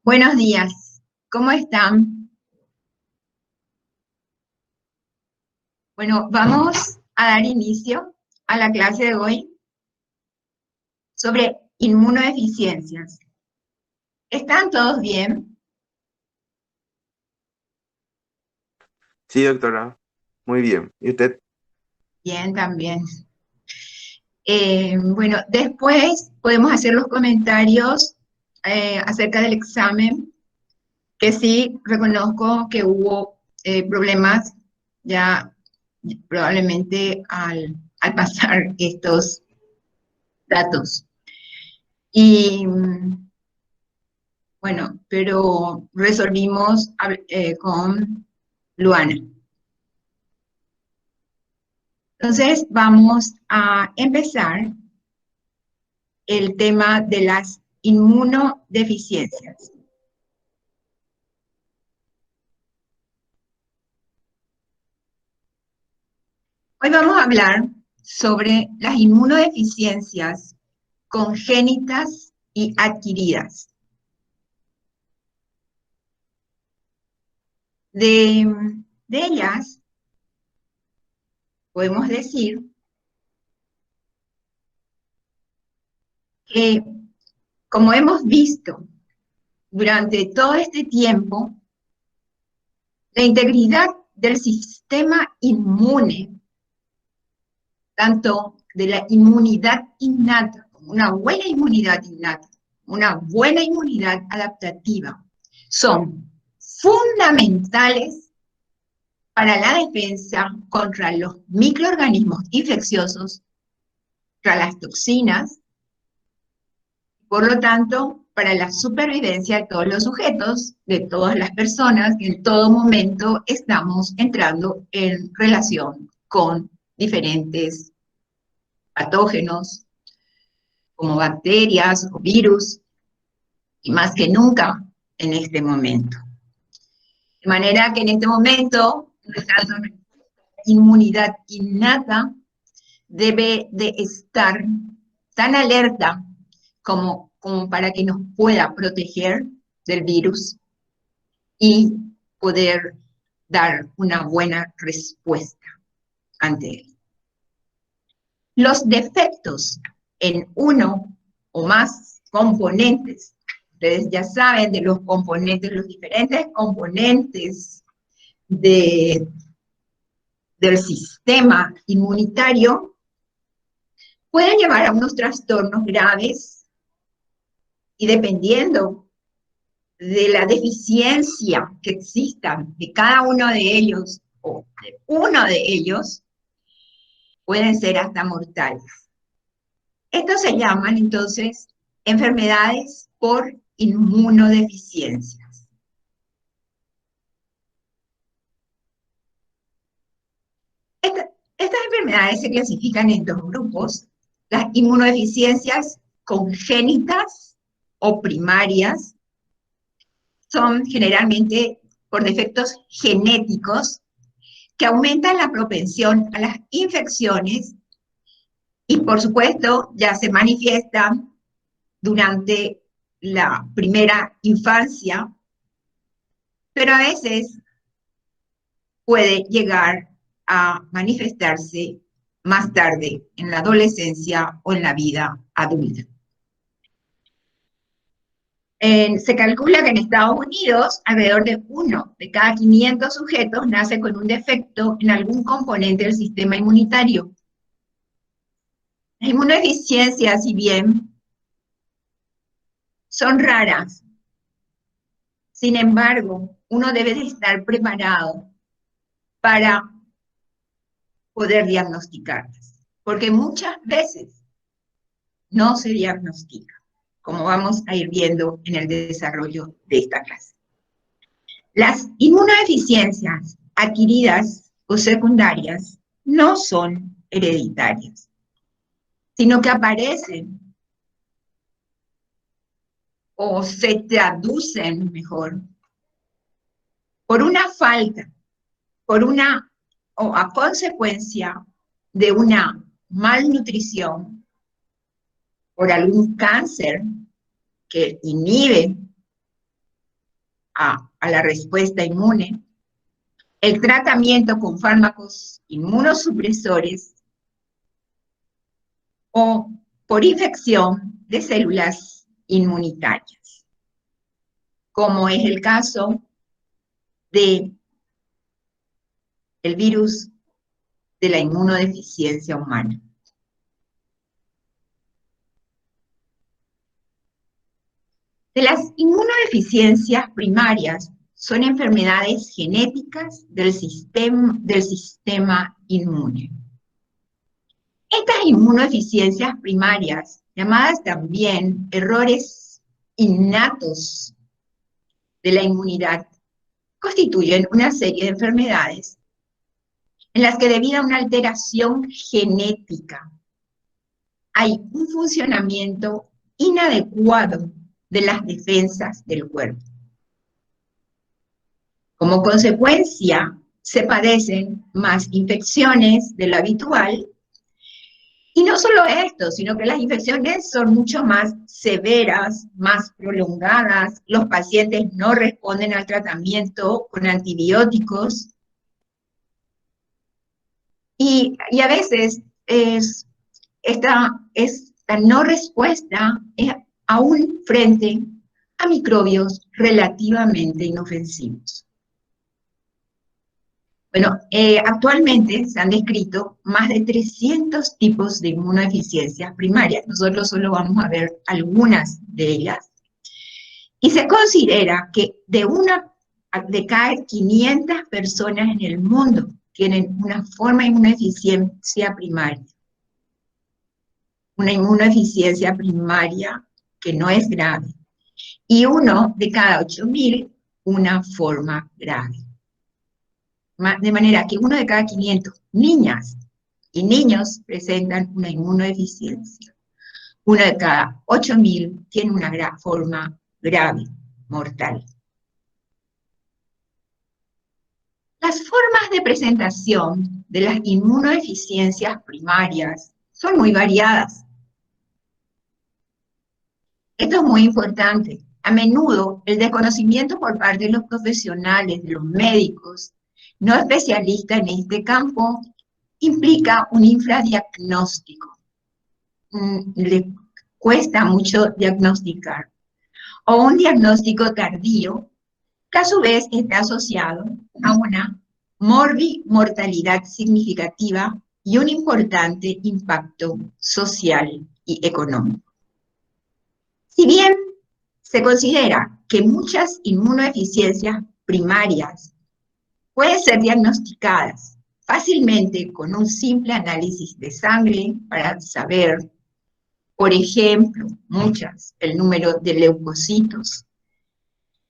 Buenos días, ¿cómo están? Bueno, vamos a dar inicio a la clase de hoy sobre inmunodeficiencias. ¿Están todos bien? Sí, doctora. Muy bien. ¿Y usted? Bien, también. Bueno, después podemos hacer los comentarios acerca del examen, que sí reconozco que hubo problemas ya probablemente al pasar estos datos. Y bueno, pero resolvimos con Luana. Entonces, vamos a empezar el tema de las inmunodeficiencias. Hoy vamos a hablar sobre las inmunodeficiencias congénitas y adquiridas. De ellas, podemos decir que, como hemos visto durante todo este tiempo, la integridad del sistema inmune, tanto de la inmunidad innata, como una buena inmunidad innata, una buena inmunidad adaptativa, son fundamentales para la defensa contra los microorganismos infecciosos, contra las toxinas, por lo tanto, para la supervivencia de todos los sujetos, de todas las personas que en todo momento estamos entrando en relación con diferentes patógenos, como bacterias o virus, y más que nunca en este momento. De manera que en este momento, nuestra inmunidad innata debe de estar tan alerta como para que nos pueda proteger del virus y poder dar una buena respuesta ante él. Los defectos en uno o más componentes, ustedes ya saben de los componentes, los diferentes componentes de, del sistema inmunitario, pueden llevar a unos trastornos graves y dependiendo de la deficiencia que exista de cada uno de ellos o de uno de ellos, pueden ser hasta mortales. Estos se llaman entonces enfermedades por inmunodeficiencias. Estas enfermedades se clasifican en dos grupos: las inmunodeficiencias congénitas o primarias, son generalmente por defectos genéticos que aumentan la propensión a las infecciones y por supuesto ya se manifiestan durante la primera infancia, pero a veces puede llegar a manifestarse más tarde en la adolescencia o en la vida adulta. Se calcula que en Estados Unidos alrededor de 1 de cada 500 sujetos nace con un defecto en algún componente del sistema inmunitario. Las inmunodeficiencias, si bien son raras, sin embargo, uno debe de estar preparado para poder diagnosticarlas, porque muchas veces no se diagnostica, como vamos a ir viendo en el desarrollo de esta clase. Las inmunodeficiencias adquiridas o secundarias no son hereditarias, sino que aparecen o se traducen mejor por una falta, por una o a consecuencia de una malnutrición, por algún cáncer que inhibe a la respuesta inmune, el tratamiento con fármacos inmunosupresores o por infección de células inmunitarias, como es el caso de el virus de la inmunodeficiencia humana. De las inmunodeficiencias primarias son enfermedades genéticas del sistema inmune. Estas inmunodeficiencias primarias, llamadas también errores innatos de la inmunidad, constituyen una serie de enfermedades en las que debido a una alteración genética hay un funcionamiento inadecuado de las defensas del cuerpo. Como consecuencia, se padecen más infecciones de lo habitual, y no solo esto, sino que las infecciones son mucho más severas, más prolongadas, los pacientes no responden al tratamiento con antibióticos, y a veces esta no respuesta es aún frente a microbios relativamente inofensivos. Bueno, actualmente se han descrito más de 300 tipos de inmunodeficiencias primarias. Nosotros solo vamos a ver algunas de ellas. Y se considera que de cada 500 personas en el mundo tienen una forma de inmunodeficiencia primaria. Una inmunodeficiencia primaria que no es grave. Y uno de cada 8.000, una forma grave. De manera que uno de cada 500 niñas y niños presentan una inmunodeficiencia. Uno de cada 8.000 tiene una forma grave, mortal. Las formas de presentación de las inmunodeficiencias primarias son muy variadas. Esto es muy importante. A menudo, el desconocimiento por parte de los profesionales, de los médicos, no especialistas en este campo, implica un infradiagnóstico. Le cuesta mucho diagnosticar. O un diagnóstico tardío, que a su vez está asociado a una mortalidad significativa y un importante impacto social y económico. Si bien se considera que muchas inmunodeficiencias primarias pueden ser diagnosticadas fácilmente con un simple análisis de sangre para saber, por ejemplo, el número de leucocitos.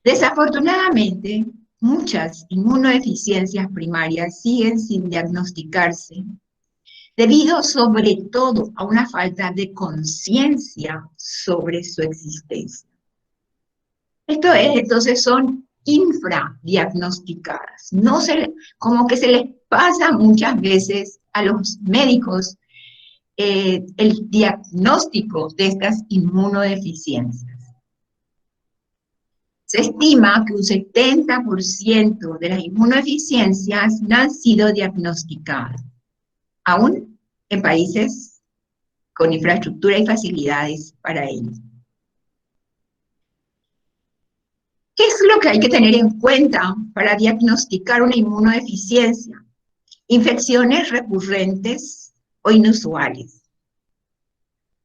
Desafortunadamente, muchas inmunodeficiencias primarias siguen sin diagnosticarse, debido sobre todo a una falta de conciencia sobre su existencia. Entonces son infradiagnosticadas. Como que se les pasa muchas veces a los médicos el diagnóstico de estas inmunodeficiencias. Se estima que un 70% de las inmunodeficiencias no han sido diagnosticadas, aún en países con infraestructura y facilidades para ello. ¿Qué es lo que hay que tener en cuenta para diagnosticar una inmunodeficiencia? Infecciones recurrentes o inusuales,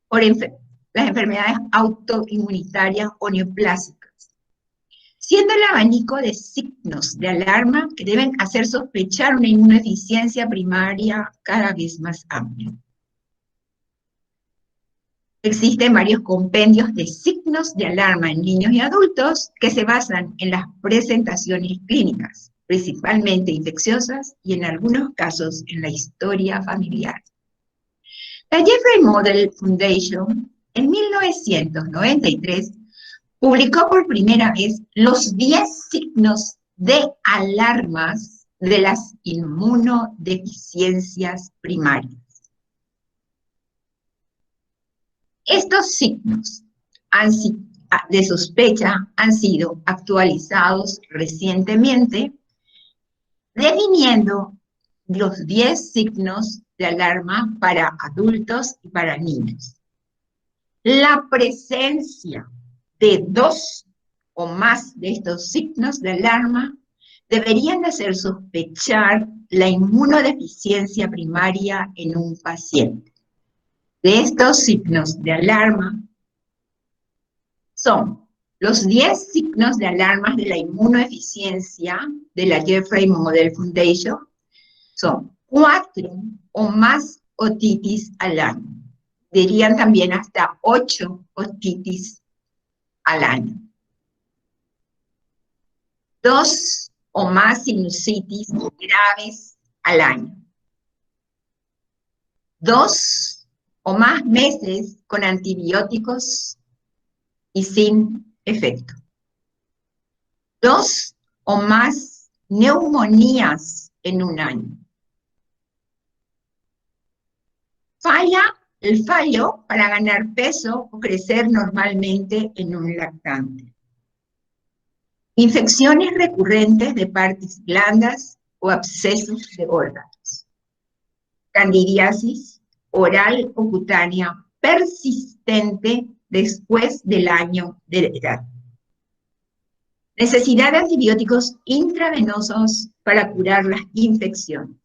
por las enfermedades autoinmunitarias o neoplásicas, siendo el abanico de signos de alarma que deben hacer sospechar una inmunodeficiencia primaria cada vez más amplio. Existen varios compendios de signos de alarma en niños y adultos que se basan en las presentaciones clínicas, principalmente infecciosas y en algunos casos en la historia familiar. La Jeffrey Model Foundation en 1993 publicó por primera vez los 10 signos de alarmas de las inmunodeficiencias primarias. Estos signos de sospecha han sido actualizados recientemente, definiendo los 10 signos de alarma para adultos y para niños. La presencia de 2 o más de estos signos de alarma deberían hacer sospechar la inmunodeficiencia primaria en un paciente. De estos signos de alarma son los 10 signos de alarma de la inmunodeficiencia de la Jeffrey Model Foundation. Son 4 o más otitis al año. Dirían también hasta 8 otitis al año. 2 o más sinusitis graves al año. 2 o más meses con antibióticos y sin efecto. 2 o más neumonías en un año. El fallo para ganar peso o crecer normalmente en un lactante. Infecciones recurrentes de partes blandas o abscesos de órganos. Candidiasis oral o cutánea persistente después del año de edad. Necesidad de antibióticos intravenosos para curar las infecciones.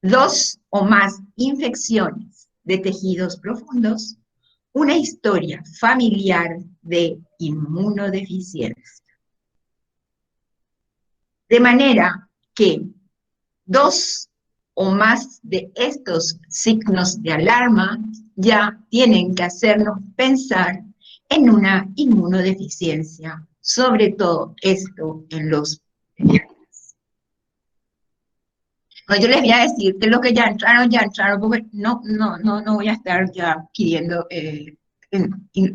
2 o más infecciones de tejidos profundos. Una historia familiar de inmunodeficiencia. De manera que 2 o más de estos signos de alarma ya tienen que hacernos pensar en una inmunodeficiencia, sobre todo esto en los pediatras. Bueno, yo les voy a decir que los que ya entraron, porque no voy a estar ya pidiendo,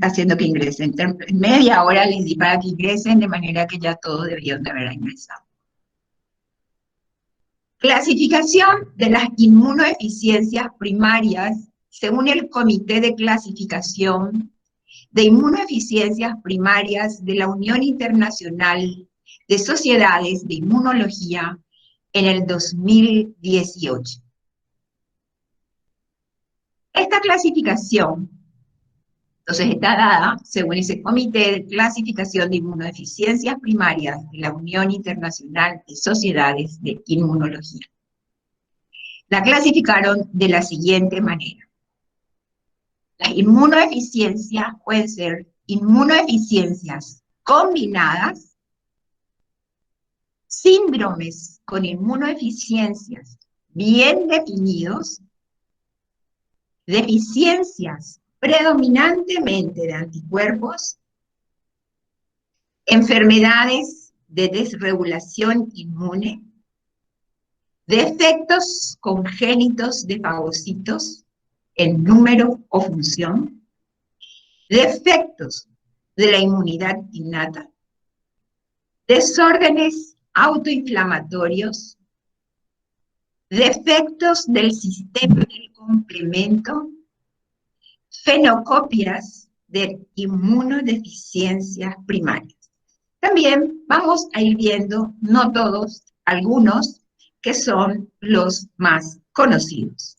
haciendo que ingresen. En media hora les di para que ingresen, de manera que ya todos deberían de haber ingresado. Clasificación de las inmunodeficiencias primarias según el Comité de Clasificación de Inmunodeficiencias Primarias de la Unión Internacional de Sociedades de Inmunología en el 2018. Esta clasificación, entonces, está dada según ese Comité de Clasificación de Inmunodeficiencias Primarias de la Unión Internacional de Sociedades de Inmunología. La clasificaron de la siguiente manera. Las inmunodeficiencias pueden ser inmunodeficiencias combinadas, síndromes con inmunodeficiencias bien definidos, deficiencias predominantemente de anticuerpos, enfermedades de desregulación inmune, defectos congénitos de fagocitos en número o función, defectos de la inmunidad innata, desórdenes autoinflamatorios, defectos del sistema del complemento, fenocopias de inmunodeficiencias primarias. También vamos a ir viendo, no todos, algunos que son los más conocidos.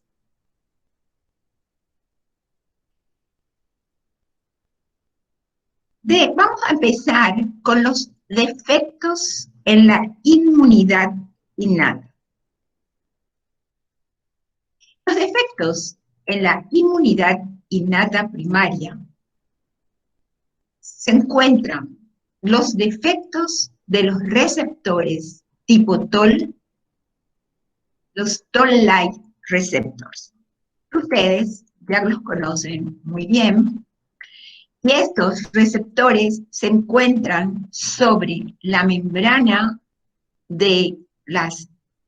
Vamos a empezar con los defectos en la inmunidad innata. Los defectos en la inmunidad innata primaria se encuentran los defectos de los receptores tipo TOL, los TOL-like receptors. Ustedes ya los conocen muy bien. Y estos receptores se encuentran sobre la membrana de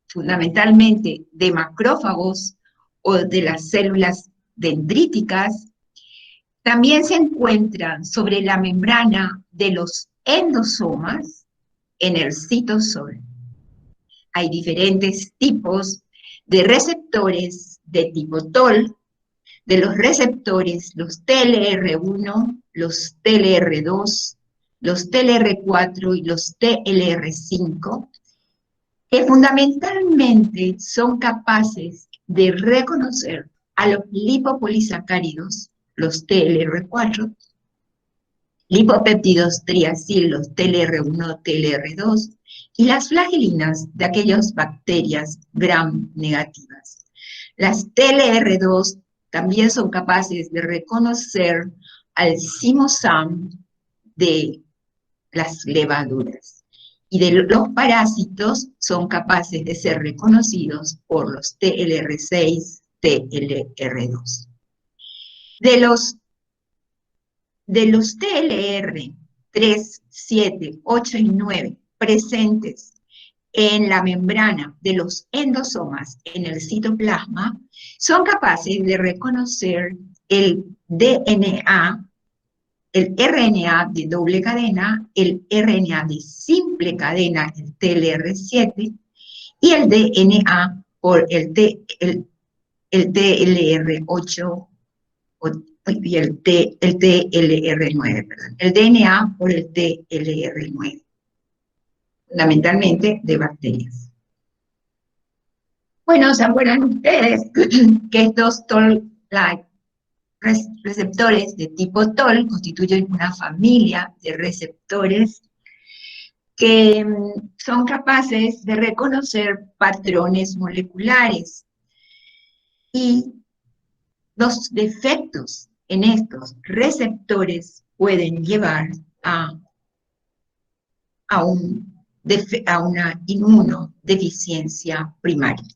fundamentalmente de macrófagos o de las células dendríticas. También se encuentran sobre la membrana de los endosomas en el citosol. Hay diferentes tipos de receptores de tipo TOL, de los receptores, los TLR1, los TLR2, los TLR4 y los TLR5, que fundamentalmente son capaces de reconocer a los lipopolisacáridos, los TLR4, lipopéptidos triacil, los TLR1, TLR2, y las flagelinas de aquellas bacterias gram negativas. Las TLR2 también son capaces de reconocer al zimosam de las levaduras. Y de los parásitos son capaces de ser reconocidos por los TLR6, TLR2. De los TLR 3, 7, 8 y 9 presentes en la membrana de los endosomas en el citoplasma, son capaces de reconocer el DNA, el RNA de doble cadena, el RNA de simple cadena, el TLR7, y el DNA por el TLR8 y el TLR9, perdón. El DNA por el TLR9, fundamentalmente de bacterias. Bueno, ¿se acuerdan ustedes que estos toll-like receptores de tipo toll constituyen una familia de receptores que son capaces de reconocer patrones moleculares? Y los defectos en estos receptores pueden llevar a una inmunodeficiencia primaria.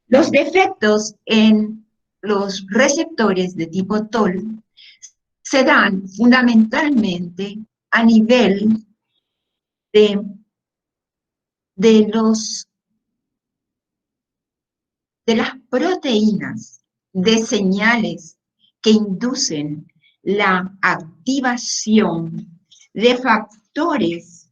Los defectos en los receptores de tipo toll se dan fundamentalmente a nivel de las proteínas de señales que inducen la activación de factores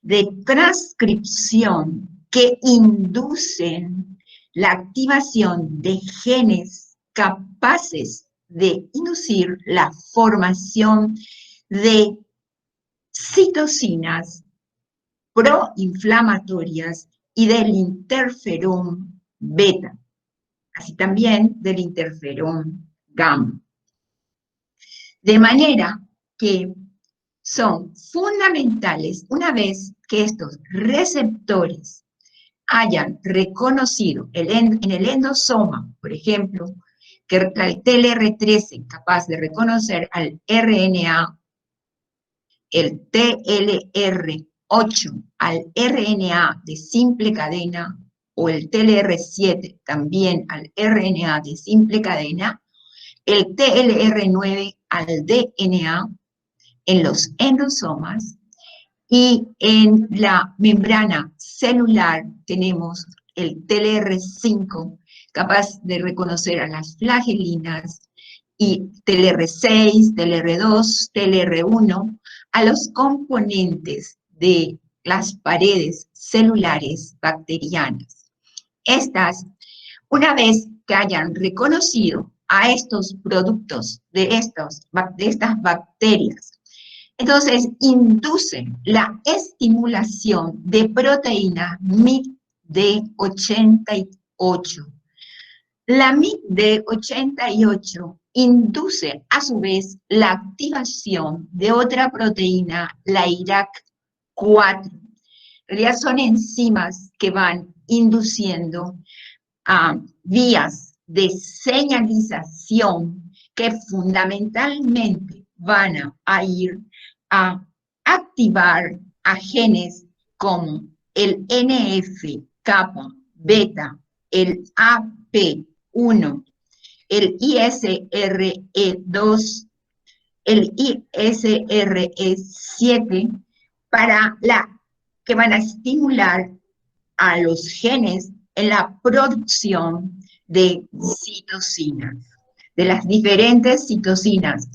de transcripción que inducen la activación de genes capaces de inducir la formación de citocinas proinflamatorias y del interferón beta, así también del interferón gamma. De manera que son fundamentales, una vez que estos receptores hayan reconocido en el endosoma, por ejemplo, que el TLR13 capaz de reconocer al RNA, el TLR8 al RNA de simple cadena, o el TLR7 también al RNA de simple cadena, el TLR9 al DNA en los endosomas, y en la membrana celular tenemos el TLR5, capaz de reconocer a las flagelinas, y TLR6, TLR2, TLR1, a los componentes de las paredes celulares bacterianas. Estas, una vez que hayan reconocido a estos productos de estas bacterias, entonces inducen la estimulación de proteína MICD88. La MICD88 induce a su vez la activación de otra proteína, la IRAK4. En realidad son enzimas que van induciendo vías de señalización que fundamentalmente van a ir a activar a genes como el NF-kappa, beta, el AP1, el ISRE2, el ISRE7, que van a estimular a los genes en la producción de citocinas, de las diferentes citocinas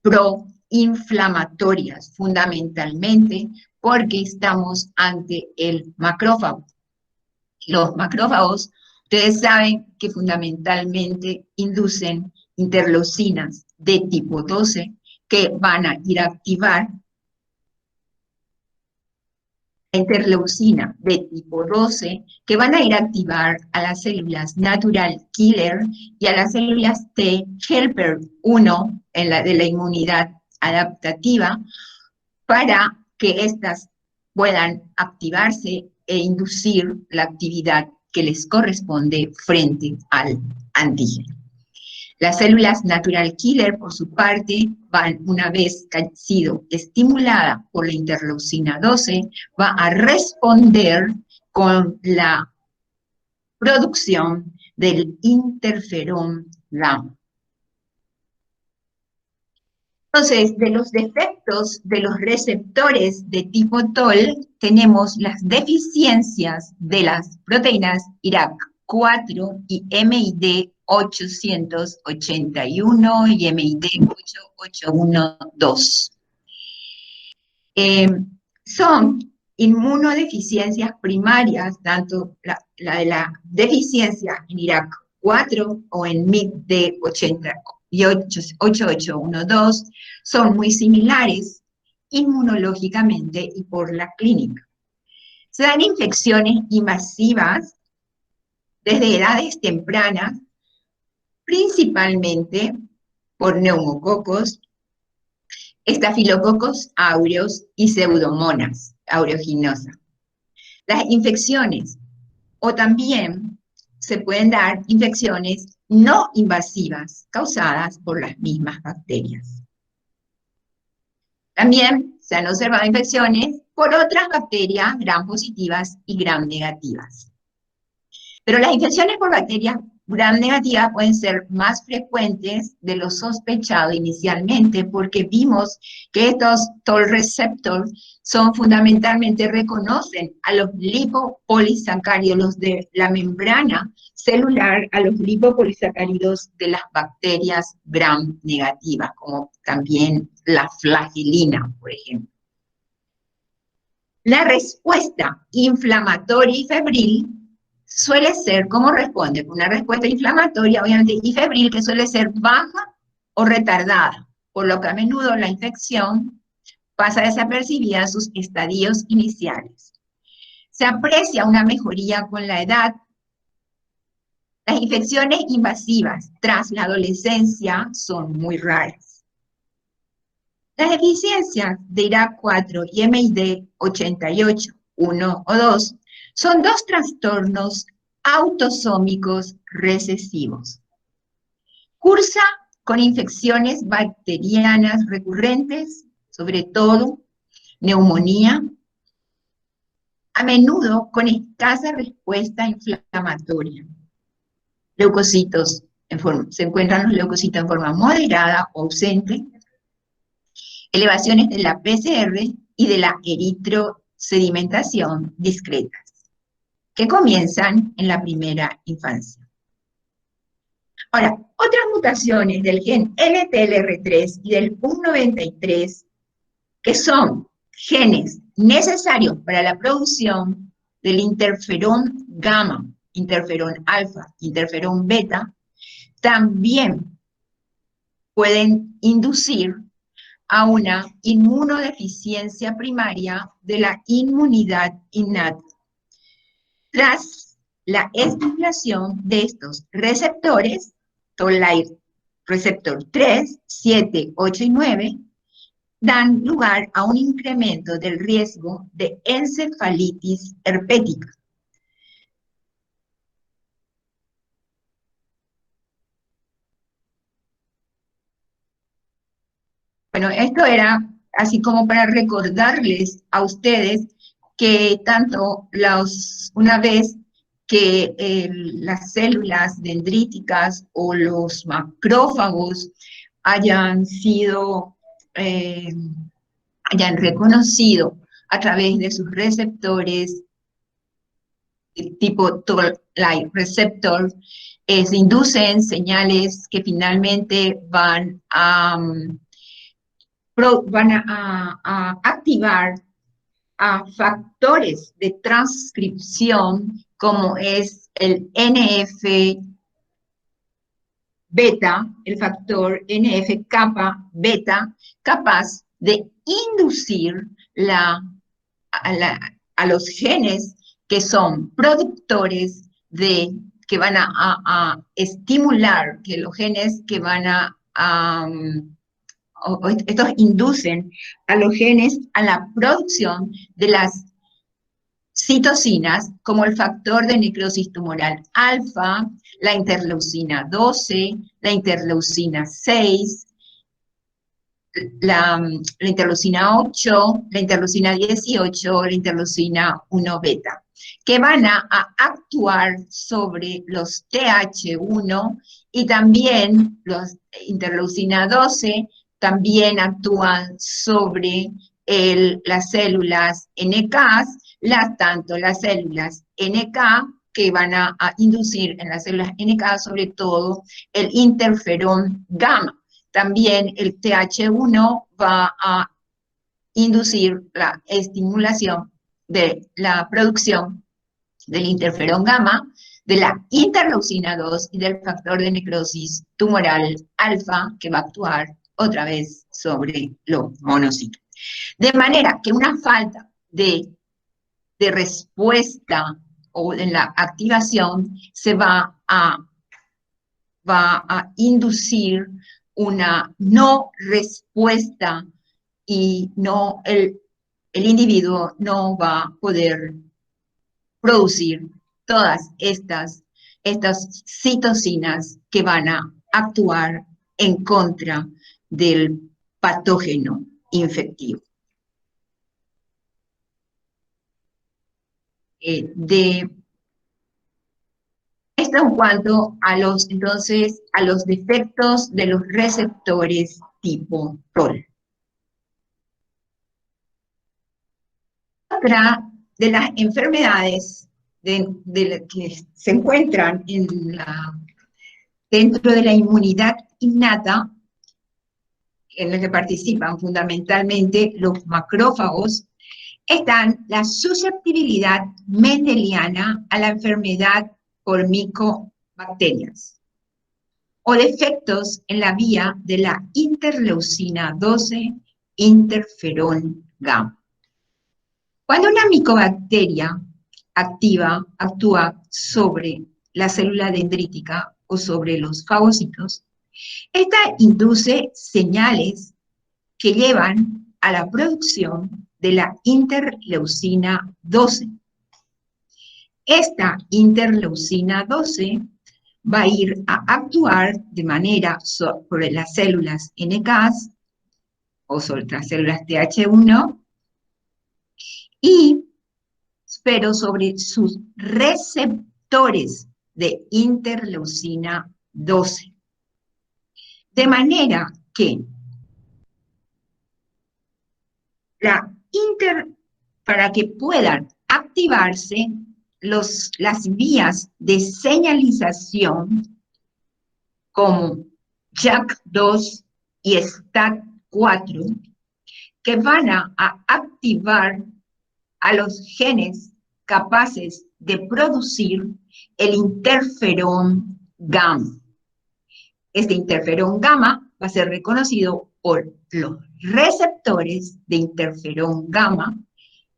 proinflamatorias, fundamentalmente porque estamos ante el macrófago. Los macrófagos Ustedes saben que fundamentalmente inducen interleucinas de tipo 12 que van a ir a activar la interleucina de tipo 12 que van a ir a activar a las células natural killer y a las células T helper 1 de la inmunidad adaptativa para que éstas puedan activarse e inducir la actividad que les corresponde frente al antígeno. Las células natural killer, por su parte, van, una vez que ha sido estimulada por la interleucina 12, va a responder con la producción del interferón gamma. Entonces, de los defectos de los receptores de tipo TOL, tenemos las deficiencias de las proteínas IRAK4 y MID 881 y MID 8812. Son inmunodeficiencias primarias, tanto la de la deficiencia en IRAK4 o en MID 8812, son muy similares inmunológicamente y por la clínica. Se dan infecciones invasivas desde edades tempranas, principalmente por neumococos, estafilococos áureos y pseudomonas aeruginosa. Las infecciones, o también se pueden dar infecciones no invasivas causadas por las mismas bacterias. También se han observado infecciones por otras bacterias gram positivas y gram negativas. Pero las infecciones por bacterias gram negativas pueden ser más frecuentes de lo sospechado inicialmente porque vimos que estos Toll receptors son fundamentalmente, reconocen a los lipopolisacáridos, los de la membrana celular, a los lipopolisacáridos de las bacterias gram negativas, como también la flagilina, por ejemplo. La respuesta inflamatoria y febril suele ser, ¿cómo responde? Una respuesta inflamatoria, obviamente, y febril, que suele ser baja o retardada, por lo que a menudo la infección pasa desapercibida en sus estadios iniciales. Se aprecia una mejoría con la edad. Las infecciones invasivas tras la adolescencia son muy raras. Las deficiencias de IRAK4 y MID 88, 1 o 2, son dos trastornos autosómicos recesivos. Cursa con infecciones bacterianas recurrentes, sobre todo neumonía, a menudo con escasa respuesta inflamatoria. Leucocitos, se encuentran los leucocitos en forma moderada o ausente, elevaciones de la PCR y de la eritrosedimentación discretas, que comienzan en la primera infancia. Ahora, otras mutaciones del gen NTLR3 y del PUM93, que son genes necesarios para la producción del interferón gamma, interferón alfa, interferón beta, también pueden inducir a una inmunodeficiencia primaria de la inmunidad innata. Tras la estimulación de estos receptores, Toll-like receptor 3, 7, 8 y 9, dan lugar a un incremento del riesgo de encefalitis herpética. Bueno, esto era así como para recordarles a ustedes que tanto una vez que las células dendríticas o los macrófagos hayan reconocido a través de sus receptores tipo Toll-like receptor, se inducen señales que finalmente van a activar a factores de transcripción como es el NF beta, el factor NF kappa beta, capaz de inducir a los genes que son productores que van a estimular, que los genes que van estos inducen a los genes a la producción de las citocinas, como el factor de necrosis tumoral alfa, la interleucina 12, la interleucina 6, la interleucina 8, la interleucina 18, la interleucina 1 beta, que van a actuar sobre los TH1 y también los interleucina 12 también actúan sobre las células NK, tanto las células NK que van a inducir en las células NK sobre todo el interferón gamma. También el TH1 va a inducir la estimulación de la producción del interferón gamma, de la interleucina 2 y del factor de necrosis tumoral alfa, que va a actuar otra vez sobre los monocitos. De manera que una falta de respuesta o en la activación se va a inducir una no respuesta y el individuo no va a poder producir todas estas citocinas que van a actuar en contra del patógeno infectivo. Esto en cuanto a los defectos de los receptores tipo TOL. Otra de las enfermedades que se encuentran dentro de la inmunidad innata, en la que participan fundamentalmente los macrófagos, están la susceptibilidad mendeliana a la enfermedad por micobacterias o defectos en la vía de la interleucina 12, interferón gamma. Cuando una micobacteria actúa sobre la célula dendrítica o sobre los fagocitos, esta induce señales que llevan a la producción de la interleucina 12. Esta interleucina 12 va a ir a actuar de manera sobre las células NK o sobre las células TH1, pero sobre sus receptores de interleucina 12. De manera que para que puedan activarse las vías de señalización como JAK2 y STAT4, que van a activar a los genes capaces de producir el interferón gamma. Este interferón gamma va a ser reconocido por los receptores de interferón gamma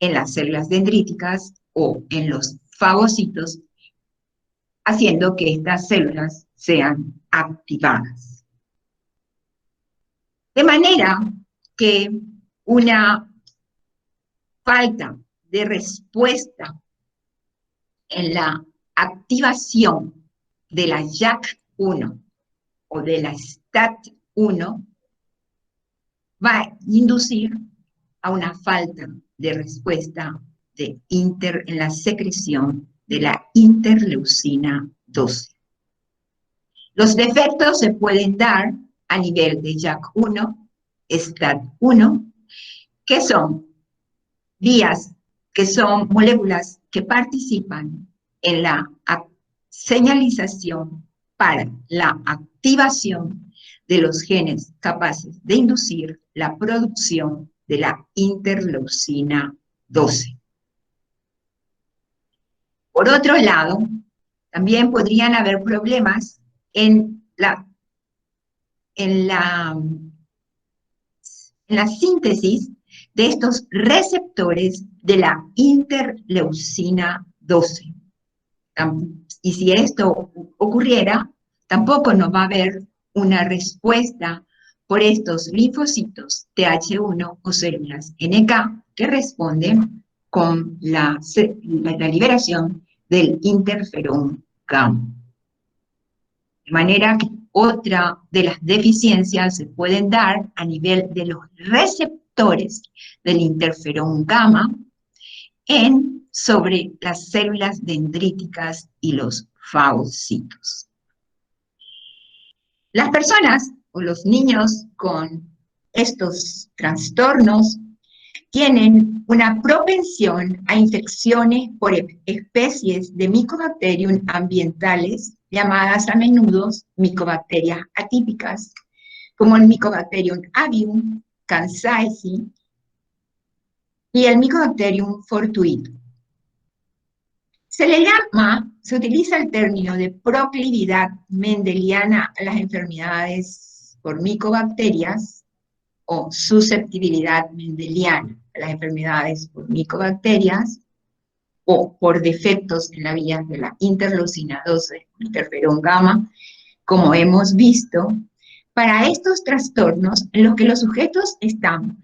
en las células dendríticas o en los fagocitos, haciendo que estas células sean activadas. De manera que una falta de respuesta en la activación de la JAK1 o de la STAT1 va a inducir a una falta de respuesta en la secreción de la interleucina 12. Los defectos se pueden dar a nivel de JAK1, STAT1, que son moléculas que participan en la señalización para la activación de los genes capaces de inducir la producción de la interleucina 12. Por otro lado, También podrían haber problemas en la síntesis de estos receptores de la interleucina 12. Y si esto ocurriera, tampoco nos va a haber una respuesta por estos linfocitos Th1 o células NK que responden con la liberación del interferón gamma. De manera que otra de las deficiencias se pueden dar a nivel de los receptores del interferón gamma sobre las células dendríticas y los fagocitos. Las personas o los niños con estos trastornos tienen una propensión a infecciones por especies de Mycobacterium ambientales, llamadas a menudo micobacterias atípicas, como el Mycobacterium avium, Kansai, y el Mycobacterium fortuito. Se utiliza el término de proclividad mendeliana a las enfermedades por micobacterias o susceptibilidad mendeliana a las enfermedades por micobacterias o por defectos en la vía de la interleucina 12, interferón gamma, como hemos visto, para estos trastornos en los que los sujetos están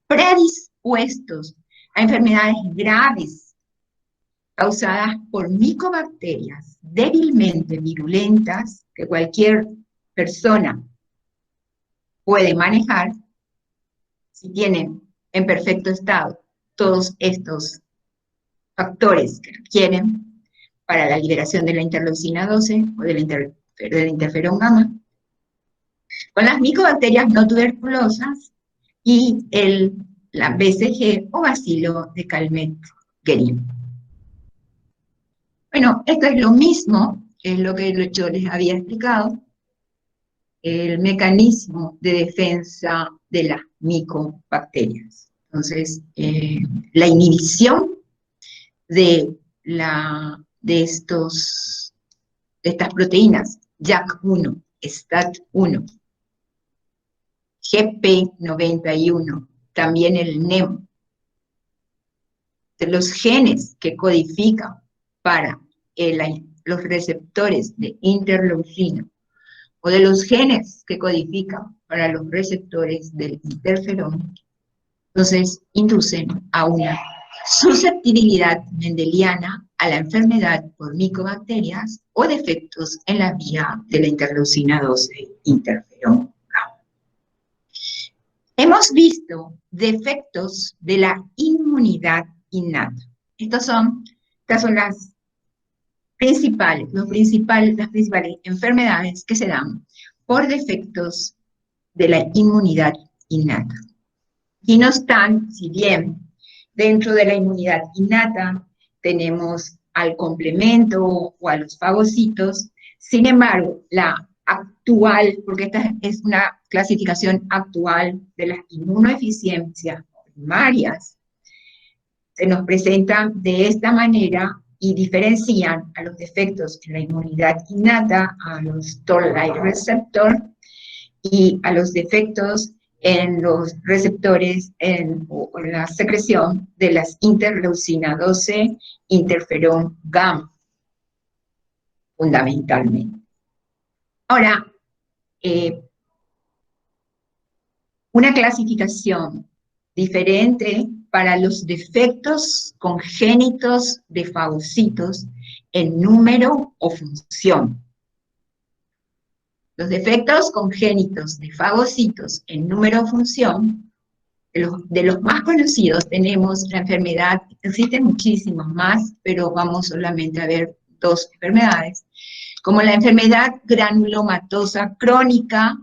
predispuestos a enfermedades graves causadas por micobacterias débilmente virulentas que cualquier persona puede manejar si tienen en perfecto estado todos estos factores que requieren para la liberación de la interleucina 12 o del interferón gamma, con las micobacterias no tuberculosas y la BCG o bacilo de Calmette-Guerin. Bueno, esto es lo mismo, es lo que yo les había explicado, el mecanismo de defensa de las micobacterias. Entonces, la inhibición de estas proteínas, JAK1, STAT1, GP91, también el NEM, de los genes que codifican para los receptores de interleucina, o de los genes que codifican para los receptores del interferón, entonces inducen a una susceptibilidad mendeliana a la enfermedad por micobacterias o defectos en la vía de la interleucina 12 interferón gamma. Hemos visto defectos de la inmunidad innata. Estas son las principales enfermedades que se dan por defectos de la inmunidad innata. Y no están, si bien dentro de la inmunidad innata tenemos al complemento o a los fagocitos, sin embargo, la actual, porque esta es una clasificación actual de las inmunodeficiencias primarias, se nos presentan de esta manera y diferencian a los defectos en la inmunidad innata, a los Toll-like receptor, y a los defectos en los receptores o en la secreción de las interleucina 12, interferón gamma, fundamentalmente. Ahora, una clasificación diferente para los defectos congénitos de fagocitos en número o función. Los defectos congénitos de fagocitos en número o función, de los más conocidos tenemos la enfermedad, existen muchísimos más, pero vamos solamente a ver dos enfermedades, como la enfermedad granulomatosa crónica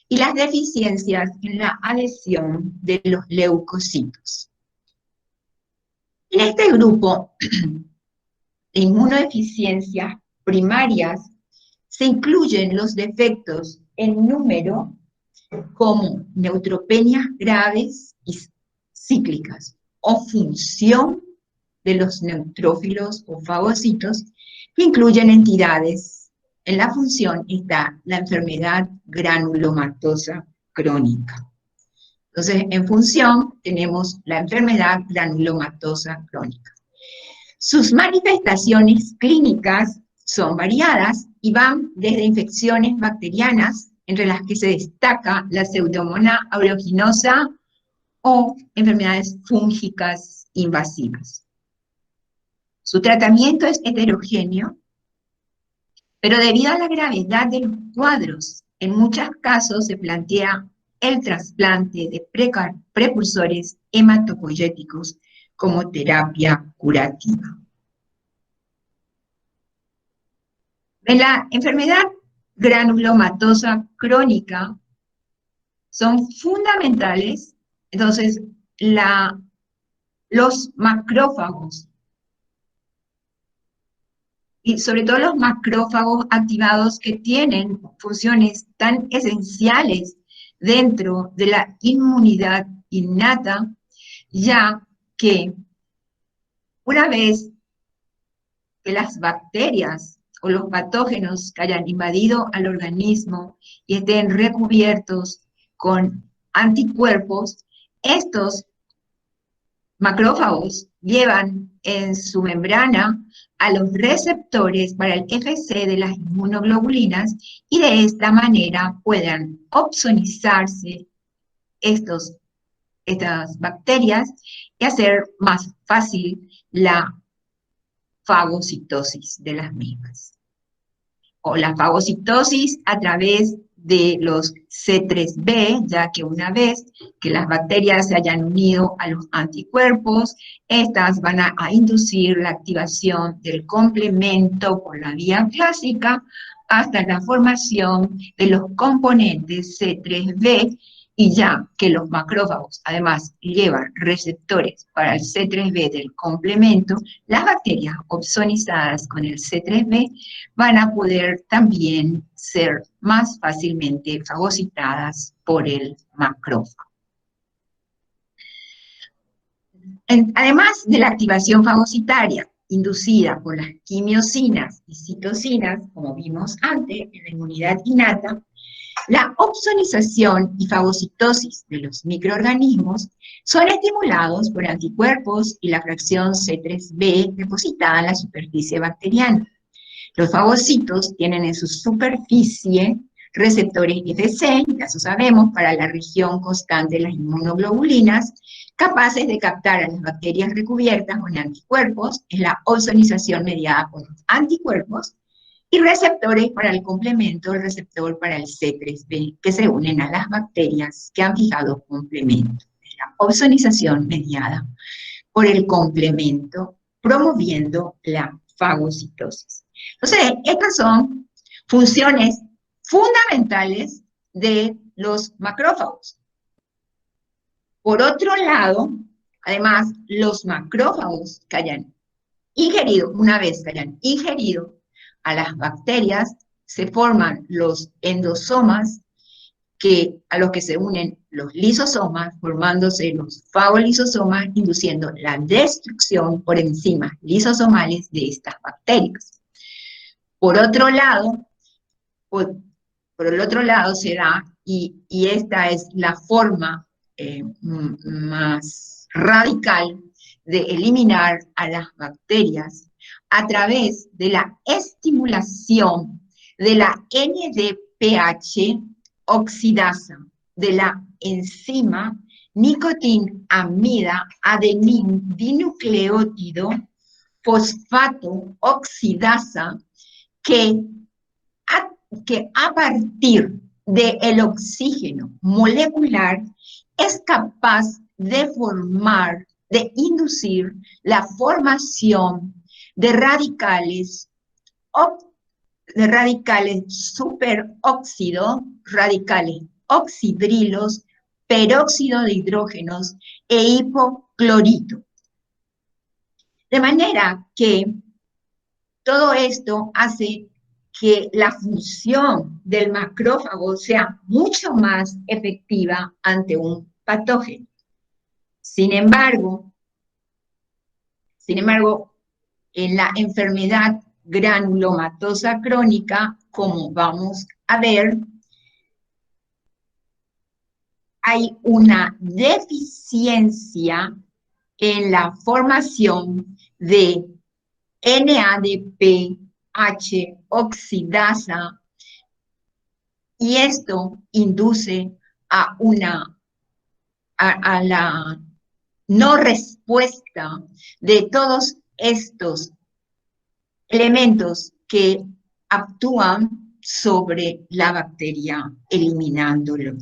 y las deficiencias en la adhesión de los leucocitos. En este grupo de inmunodeficiencias primarias se incluyen los defectos en número como neutropenias graves y cíclicas o función de los neutrófilos o fagocitos que incluyen entidades. En la función está la enfermedad granulomatosa crónica. Entonces, en función tenemos la enfermedad granulomatosa crónica. Sus manifestaciones clínicas son variadas y van desde infecciones bacterianas, entre las que se destaca la Pseudomonas aeruginosa, o enfermedades fúngicas invasivas. Su tratamiento es heterogéneo, pero debido a la gravedad de los cuadros, en muchos casos se plantea el trasplante de precursores hematopoyéticos como terapia curativa. En la enfermedad granulomatosa crónica son fundamentales, entonces, los macrófagos, y sobre todo los macrófagos activados que tienen funciones tan esenciales dentro de la inmunidad innata, ya que una vez que las bacterias o los patógenos que hayan invadido al organismo y estén recubiertos con anticuerpos, estos macrófagos llevan en su membrana a los receptores para el FC de las inmunoglobulinas y de esta manera puedan opsonizarse estas bacterias y hacer más fácil la fagocitosis de las mismas. O la fagocitosis a través de los C3b, ya que una vez que las bacterias se hayan unido a los anticuerpos, estas van a inducir la activación del complemento por la vía clásica hasta la formación de los componentes C3b, y ya que los macrófagos además llevan receptores para el C3b del complemento, las bacterias opsonizadas con el C3b van a poder también ser más fácilmente fagocitadas por el macrófago. Además de la activación fagocitaria inducida por las quimiosinas y citocinas, como vimos antes en la inmunidad innata, la opsonización y fagocitosis de los microorganismos son estimulados por anticuerpos y la fracción C3b depositada en la superficie bacteriana. Los fagocitos tienen en su superficie receptores FC, ya eso sabemos, para la región constante de las inmunoglobulinas, capaces de captar a las bacterias recubiertas con anticuerpos, es la opsonización mediada por los anticuerpos, y receptores para el complemento, el receptor para el C3b, que se unen a las bacterias que han fijado complemento. Es la opsonización mediada por el complemento, promoviendo la fagocitosis. Entonces, estas son funciones fundamentales de los macrófagos. Por otro lado, además, los macrófagos que hayan ingerido, una vez que hayan ingerido a las bacterias, se forman los endosomas, a los que se unen los lisosomas, formándose los fagolisosomas, induciendo la destrucción por enzimas lisosomales de estas bacterias. Por otro lado, se da, y esta es la forma más radical de eliminar a las bacterias, a través de la estimulación de la NDPH oxidasa, de la enzima nicotinamida adenin dinucleótido fosfato oxidasa, que a partir del oxígeno molecular es capaz de inducir la formación de radicales superóxido, radicales oxidrilos, peróxido de hidrógenos e hipoclorito. De manera que todo esto hace que la función del macrófago sea mucho más efectiva ante un patógeno. Sin embargo, en la enfermedad granulomatosa crónica, como vamos a ver, hay una deficiencia en la formación de NADPH oxidasa, y esto induce a la no respuesta de todos estos elementos que actúan sobre la bacteria eliminándolo.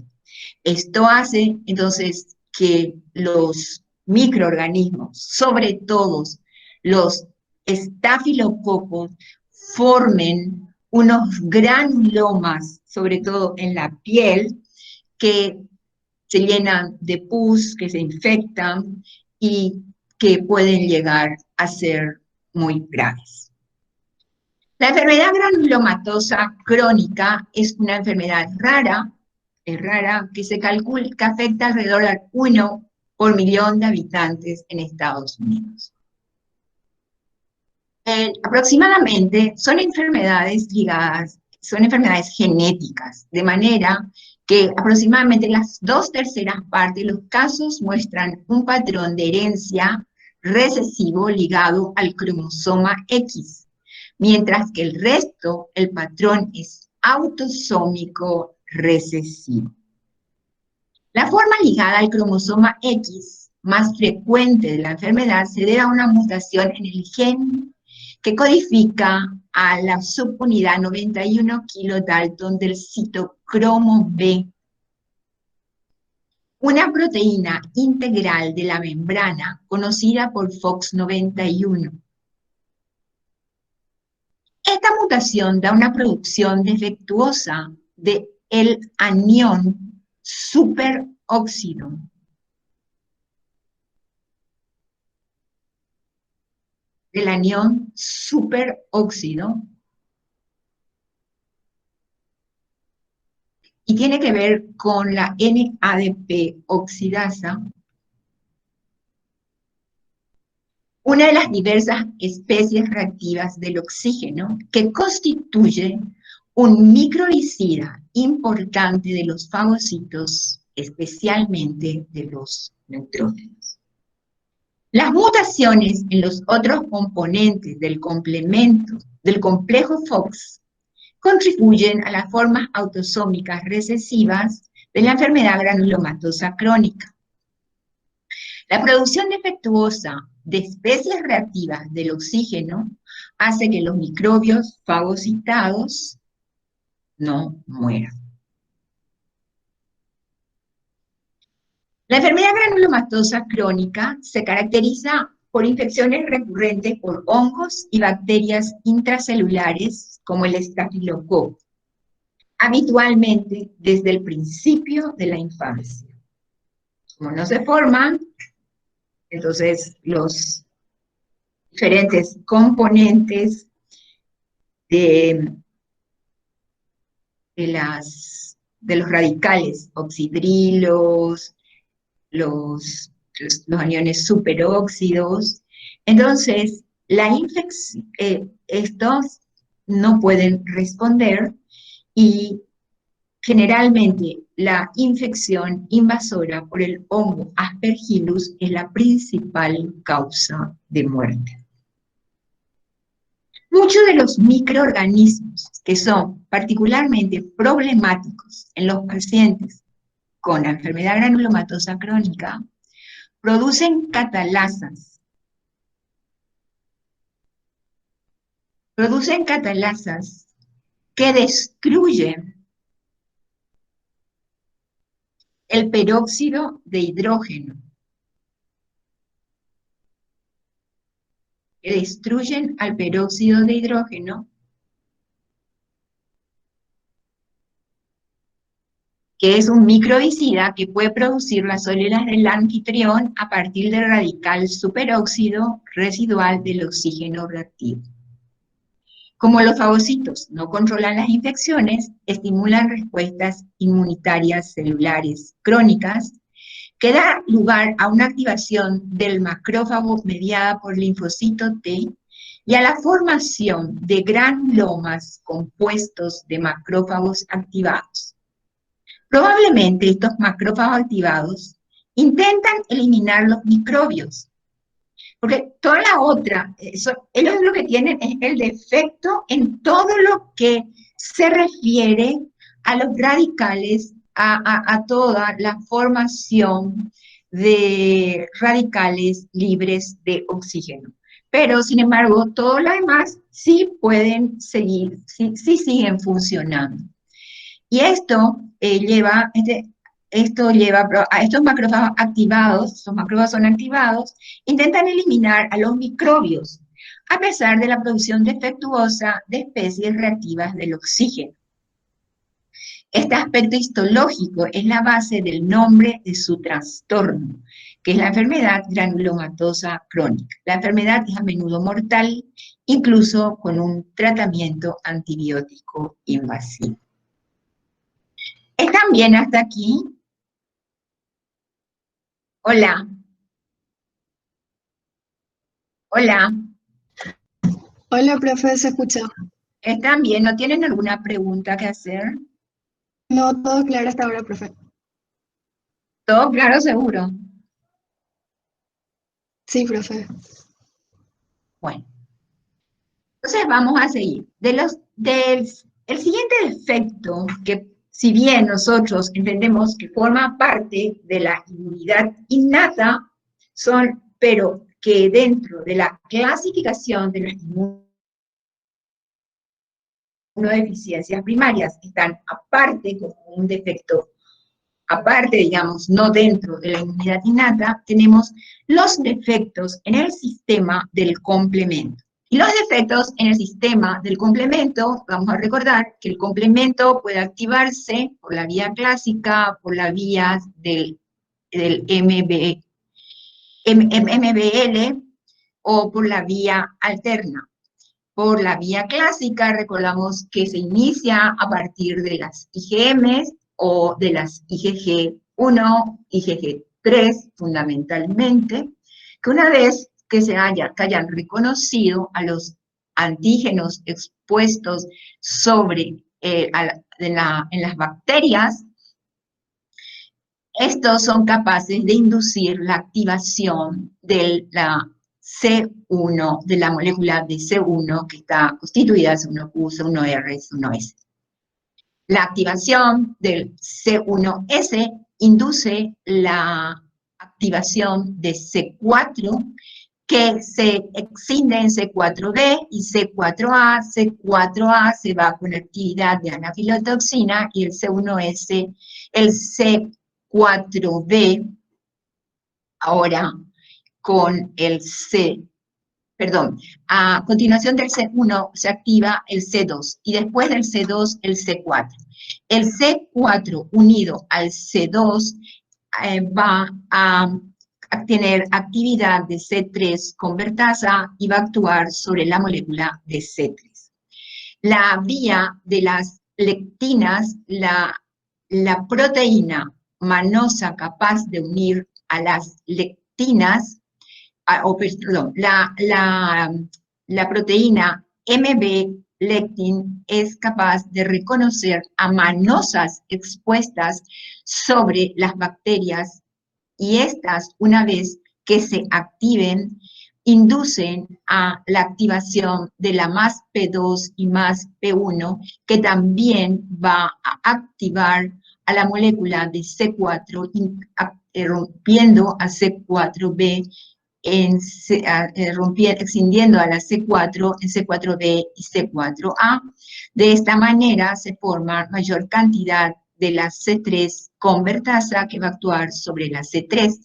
Esto hace entonces que los microorganismos, sobre todo los estafilococos, formen unos granulomas, sobre todo en la piel, que se llenan de pus, que se infectan y que pueden llegar a ser muy graves. La enfermedad granulomatosa crónica es una enfermedad rara, que se calcula que afecta alrededor del 1 por millón de habitantes en Estados Unidos. Aproximadamente son enfermedades genéticas, de manera que aproximadamente las 2/3 partes de los casos muestran un patrón de herencia recesivo ligado al cromosoma X, mientras que el resto, el patrón es autosómico recesivo. La forma ligada al cromosoma X más frecuente de la enfermedad se debe a una mutación en el gen que codifica a la subunidad 91 kilodalton del citocromo B, una proteína integral de la membrana conocida por FOX91. Esta mutación da una producción defectuosa del anión superóxido. Del anión superóxido, y tiene que ver con la NADP oxidasa, una de las diversas especies reactivas del oxígeno que constituye un microbicida importante de los fagocitos, especialmente de los neutrófilos. Las mutaciones en los otros componentes del complejo FOX contribuyen a las formas autosómicas recesivas de la enfermedad granulomatosa crónica. La producción defectuosa de especies reactivas del oxígeno hace que los microbios fagocitados no mueran. La enfermedad granulomatosa crónica se caracteriza por infecciones recurrentes por hongos y bacterias intracelulares como el estafilococo, habitualmente desde el principio de la infancia. Como no se forman, entonces los diferentes componentes de los radicales oxidrilos, los aniones superóxidos, entonces estos no pueden responder y generalmente la infección invasora por el hongo Aspergillus es la principal causa de muerte. Muchos de los microorganismos que son particularmente problemáticos en los pacientes con la enfermedad granulomatosa crónica producen catalasas. Que destruyen el peróxido de hidrógeno. Que destruyen al peróxido de hidrógeno, que es un microbicida que puede producir las células del anfitrión a partir del radical superóxido residual del oxígeno reactivo. Como los fagocitos no controlan las infecciones, estimulan respuestas inmunitarias celulares crónicas que da lugar a una activación del macrófago mediada por linfocito T y a la formación de granulomas compuestos de macrófagos activados. Probablemente estos macrófagos activados intentan eliminar los microbios, porque toda la otra, ellos lo que tienen es el defecto en todo lo que se refiere a los radicales, a toda la formación de radicales libres de oxígeno. Pero, sin embargo, todo lo demás sí pueden seguir, sí siguen funcionando. Y esto lleva a estos macrófagos activados, estos macrófagos son activados, intentan eliminar a los microbios, a pesar de la producción defectuosa de especies reactivas del oxígeno. Este aspecto histológico es la base del nombre de su trastorno, que es la enfermedad granulomatosa crónica. La enfermedad es a menudo mortal, incluso con un tratamiento antibiótico invasivo. ¿Están bien hasta aquí? Hola. Hola. Hola, profe, ¿se escucha? ¿Están bien? ¿No tienen alguna pregunta que hacer? No, todo claro hasta ahora, profe. ¿Todo claro, seguro? Sí, profe. Bueno. Entonces vamos a seguir. El siguiente defecto, que si bien nosotros entendemos que forma parte de la inmunidad innata, pero que dentro de la clasificación de las inmunodeficiencias primarias están aparte, como un defecto aparte, digamos, no dentro de la inmunidad innata, tenemos los defectos en el sistema del complemento. Y los defectos en el sistema del complemento, vamos a recordar que el complemento puede activarse por la vía clásica, por la vía del MBL o por la vía alterna. Por la vía clásica, recordamos que se inicia a partir de las IgM o de las IgG1, IgG3 fundamentalmente, que una vez que hayan reconocido a los antígenos expuestos en las bacterias, estos son capaces de inducir la activación de la C1, de la molécula de C1 que está constituida C1Q, C1R, C1S. La activación del C1S induce la activación de C4, que se excinde en C4b y C4a. C4a se va con actividad de anafilotoxina y el C1S, el C4b, ahora con el a continuación del C1 se activa el C2 y después del C2 el C4. El C4 unido al C2 va a tener actividad de C3 convertasa y va a actuar sobre la molécula de C3. La vía de las lectinas, la proteína manosa capaz de unir a las lectinas, la proteína MB-lectin es capaz de reconocer a manosas expuestas sobre las bacterias y estas, una vez que se activen, inducen a la activación de la más P2 y más P1, que también va a activar a la molécula de C4, rompiendo a C4b, excindiendo a la C4 en C4b y C4a. De esta manera se forma mayor cantidad de la C3 convertasa que va a actuar sobre la C3.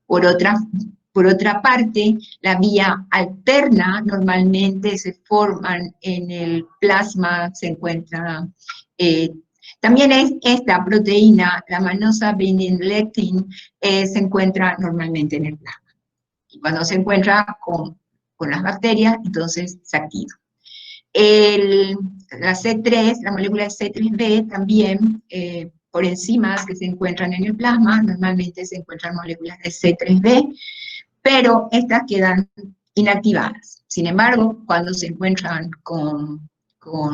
Por otra parte, la vía alterna normalmente se forman en el plasma, se encuentra también esta proteína, la manosa binding lectin, se encuentra normalmente en el plasma. Y cuando se encuentra con las bacterias, entonces se activa. La C3, la molécula C3b también, por enzimas que se encuentran en el plasma, normalmente se encuentran moléculas de C3b, pero estas quedan inactivadas. Sin embargo, cuando se encuentran con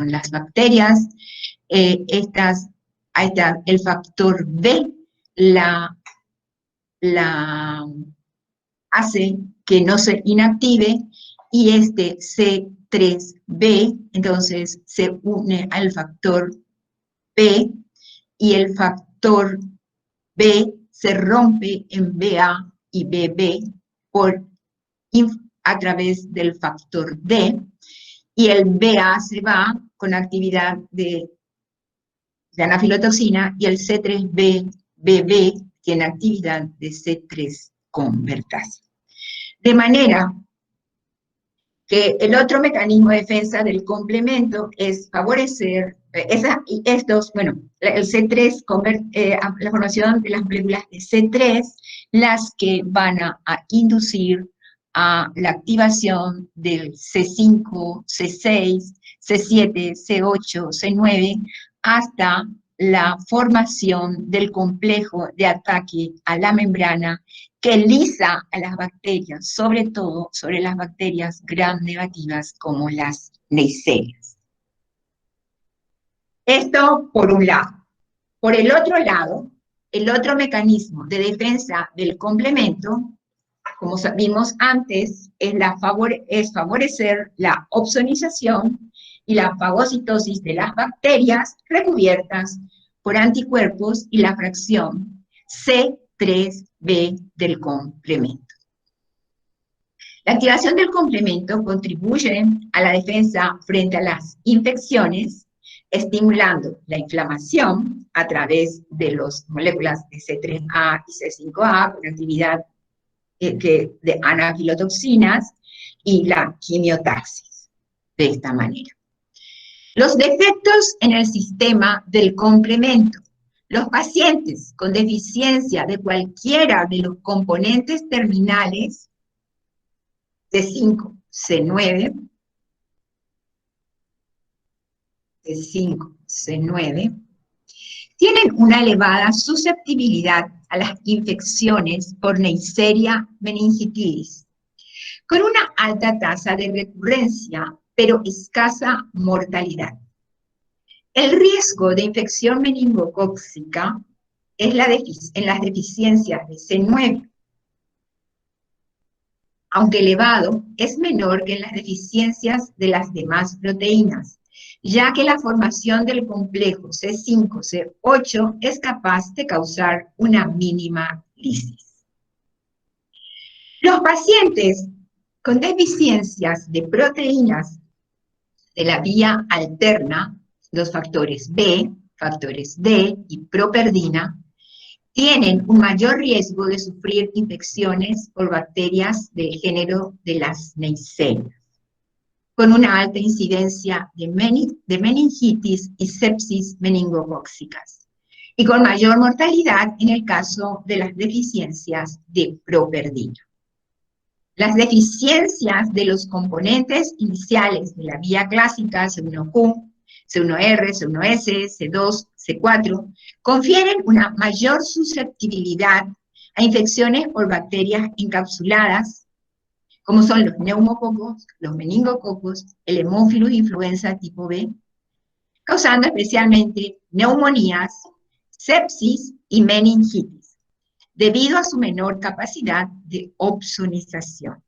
las bacterias, ahí está el factor B, la hace que no se inactive, y este C3b, entonces se une al factor B, y el factor B se rompe en BA y BB a través del factor D, y el BA se va con actividad de anafilotoxina, y el C3BB tiene actividad de C3 convertasa. De manera que el otro mecanismo de defensa del complemento es favorecer el C3, la formación de las moléculas de C3, las que van a inducir a la activación del C5, C6, C7, C8, C9, hasta la formación del complejo de ataque a la membrana que lisa a las bacterias, sobre todo sobre las bacterias gram negativas como las Neisseria. Esto por un lado. Por el otro lado, el otro mecanismo de defensa del complemento, como vimos antes, es favorecer la opsonización y la fagocitosis de las bacterias recubiertas por anticuerpos y la fracción C3b del complemento. La activación del complemento contribuye a la defensa frente a las infecciones, estimulando la inflamación a través de las moléculas de C3A y C5A con actividad de anafilotoxinas y la quimiotaxis, de esta manera. Los defectos en el sistema del complemento. Los pacientes con deficiencia de cualquiera de los componentes terminales C5, C9, C5, C9, tienen una elevada susceptibilidad a las infecciones por Neisseria meningitidis, con una alta tasa de recurrencia, pero escasa mortalidad. El riesgo de infección meningocócica es en las deficiencias de C9, aunque elevado, es menor que en las deficiencias de las demás proteínas, ya que la formación del complejo C5, C8 es capaz de causar una mínima lisis. Los pacientes con deficiencias de proteínas de la vía alterna, los factores B, factores D y properdina, tienen un mayor riesgo de sufrir infecciones por bacterias del género de las Neisseria, con una alta incidencia de meningitis y sepsis meningocócicas, y con mayor mortalidad en el caso de las deficiencias de properdina. Las deficiencias de los componentes iniciales de la vía clásica, C1Q, C1R, C1S, C2, C4, confieren una mayor susceptibilidad a infecciones por bacterias encapsuladas, como son los neumococos, los meningococos, el Haemophilus influenza tipo B, causando especialmente neumonías, sepsis y meningitis, debido a su menor capacidad de opsonización.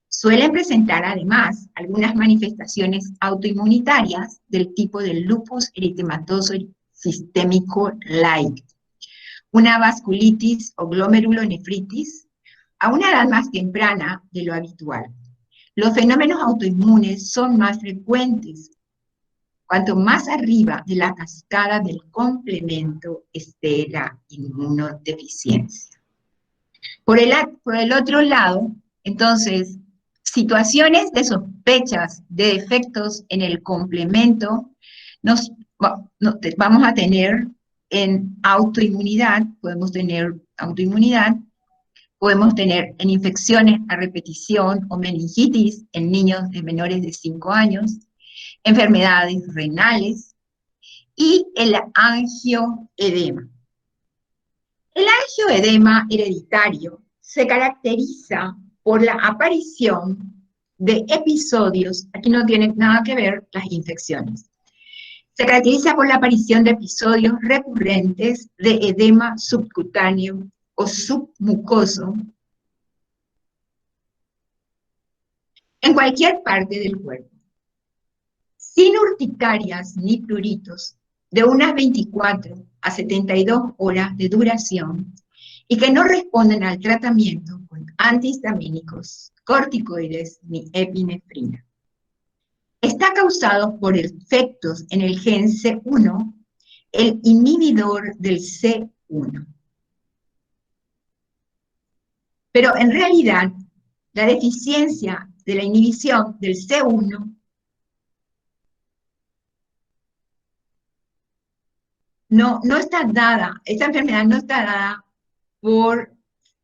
Suelen presentar además algunas manifestaciones autoinmunitarias del tipo del lupus eritematoso sistémico light, una vasculitis o glomerulonefritis a una edad más temprana de lo habitual. Los fenómenos autoinmunes son más frecuentes cuanto más arriba de la cascada del complemento esté la inmunodeficiencia. Por el otro lado, entonces, situaciones de sospechas de defectos en el complemento vamos a tener en autoinmunidad, podemos tener en infecciones a repetición o meningitis en niños de menores de 5 años, enfermedades renales y el angioedema. El angioedema hereditario se caracteriza por la aparición de episodios, aquí no tienen nada que ver las infecciones. Se caracteriza por la aparición de episodios recurrentes de edema subcutáneo o submucoso en cualquier parte del cuerpo, sin urticarias ni pruritos, de unas 24 a 72 horas de duración y que no responden al tratamiento con antihistamínicos, corticoides ni epinefrina. Está causado por efectos en el gen C1, el inhibidor del C1. Pero en realidad, la deficiencia de la inhibición del C1 no está dada, esta enfermedad no está dada por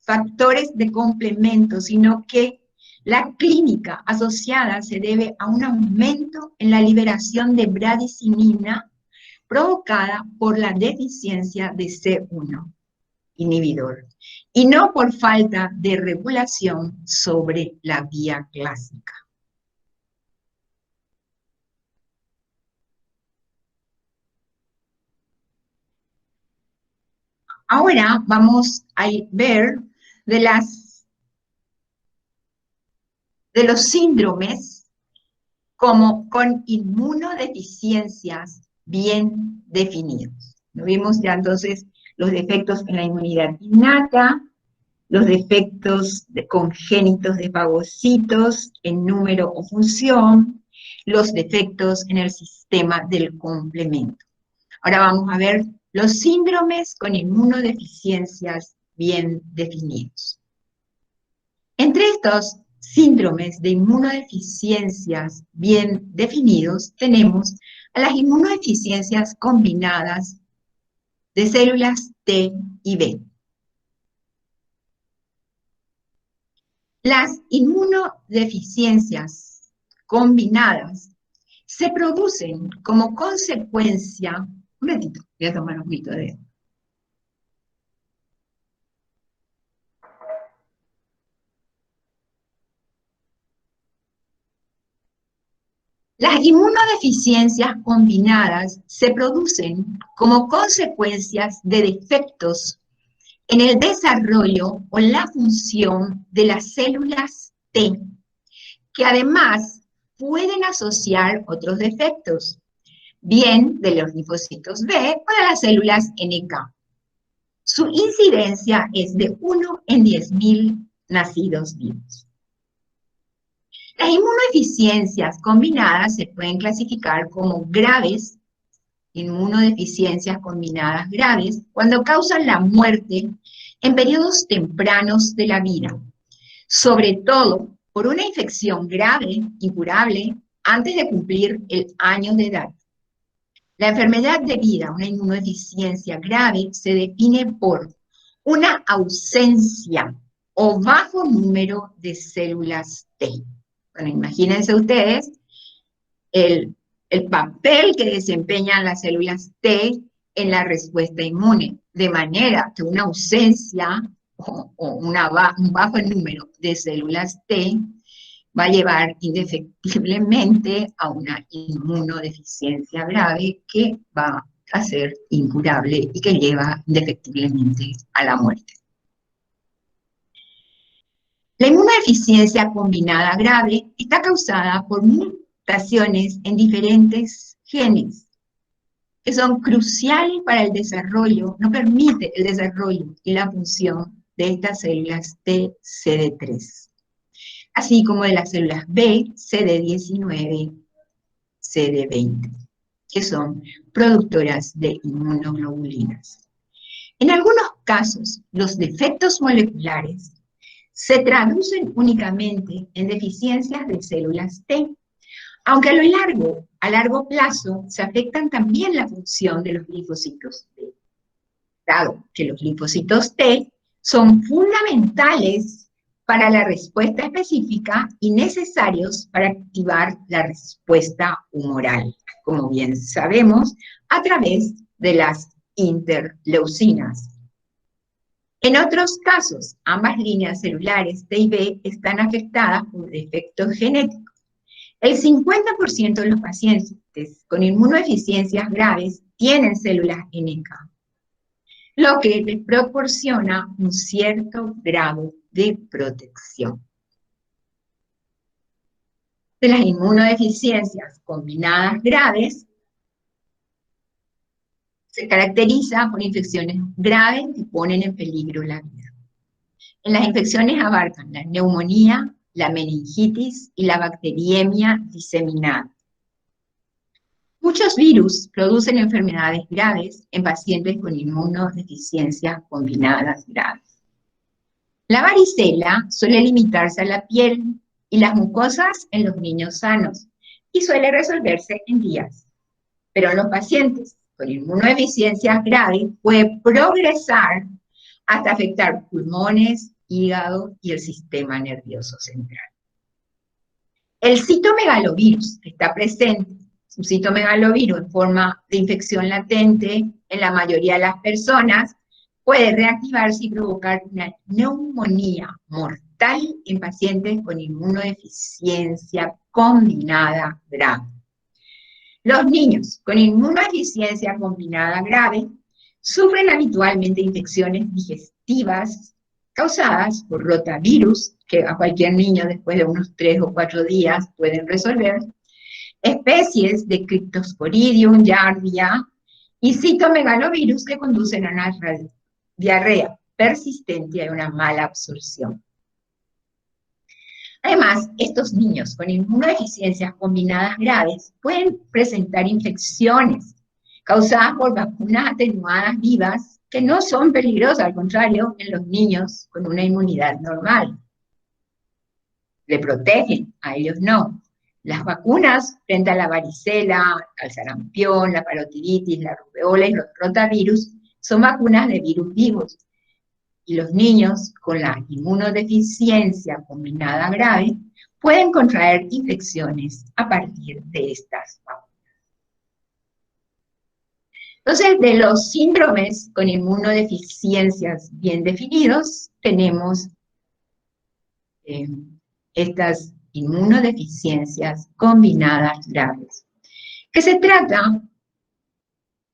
factores de complemento, sino que la clínica asociada se debe a un aumento en la liberación de bradicinina provocada por la deficiencia de C1 inhibidor, y no por falta de regulación sobre la vía clásica. Ahora vamos a ver de los síndromes como con inmunodeficiencias bien definidos. Lo vimos ya entonces los defectos en la inmunidad innata, los defectos congénitos de fagocitos en número o función, los defectos en el sistema del complemento. Ahora vamos a ver los síndromes con inmunodeficiencias bien definidos. Entre estos síndromes de inmunodeficiencias bien definidos tenemos a las inmunodeficiencias combinadas de células T y B. Las inmunodeficiencias combinadas se producen como consecuencia. Un momentito, voy a tomar un poquito de. Las inmunodeficiencias combinadas se producen como consecuencias de defectos en el desarrollo o la función de las células T, que además pueden asociar otros defectos, bien de los linfocitos B o de las células NK. Su incidencia es de 1 en 10.000 nacidos vivos. Las inmunodeficiencias combinadas se pueden clasificar como graves, inmunodeficiencias combinadas graves, cuando causan la muerte en periodos tempranos de la vida, sobre todo por una infección grave, incurable, antes de cumplir el año de edad. La enfermedad debida a una inmunodeficiencia grave se define por una ausencia o bajo número de células T. Bueno, imagínense ustedes el papel que desempeñan las células T en la respuesta inmune, de manera que una ausencia o un bajo número de células T va a llevar indefectiblemente a una inmunodeficiencia grave que va a ser incurable y que lleva indefectiblemente a la muerte. La inmunodeficiencia combinada grave está causada por mutaciones en diferentes genes que son cruciales para el desarrollo, no permite el desarrollo y la función de estas células T CD3, así como de las células B, CD19, CD20, que son productoras de inmunoglobulinas. En algunos casos, los defectos moleculares se traducen únicamente en deficiencias de células T, aunque a largo plazo se afectan también la función de los linfocitos T, dado que los linfocitos T son fundamentales para la respuesta específica y necesarios para activar la respuesta humoral, como bien sabemos, a través de las interleucinas. En otros casos, ambas líneas celulares T y B están afectadas por defectos genéticos. El 50% de los pacientes con inmunodeficiencias graves tienen células NK, lo que les proporciona un cierto grado de protección. De las inmunodeficiencias combinadas graves, se caracteriza por infecciones graves que ponen en peligro la vida. En las infecciones abarcan la neumonía, la meningitis y la bacteriemia diseminada. Muchos virus producen enfermedades graves en pacientes con inmunodeficiencias combinadas graves. La varicela suele limitarse a la piel y las mucosas en los niños sanos y suele resolverse en días. Pero en los pacientes con inmunodeficiencias graves puede progresar hasta afectar pulmones, hígado y el sistema nervioso central. El citomegalovirus que está presente, un citomegalovirus en forma de infección latente en la mayoría de las personas, puede reactivarse y provocar una neumonía mortal en pacientes con inmunodeficiencia combinada grave. Los niños con inmunodeficiencia combinada grave sufren habitualmente infecciones digestivas causadas por rotavirus, que a cualquier niño después de unos 3 o 4 días pueden resolver, especies de Cryptosporidium, Giardia, y citomegalovirus que conducen a una diarrea persistente y a una mala absorción. Además, estos niños con inmunodeficiencias combinadas graves pueden presentar infecciones causadas por vacunas atenuadas vivas que no son peligrosas, al contrario, en los niños con una inmunidad normal. Le protegen, a ellos no. Las vacunas frente a la varicela, al sarampión, la parotiditis, la rubeola y los rotavirus son vacunas de virus vivos. Y los niños con la inmunodeficiencia combinada grave pueden contraer infecciones a partir de estas vacunas. Entonces, de los síndromes con inmunodeficiencias bien definidos, tenemos estas inmunodeficiencias combinadas graves, que se trata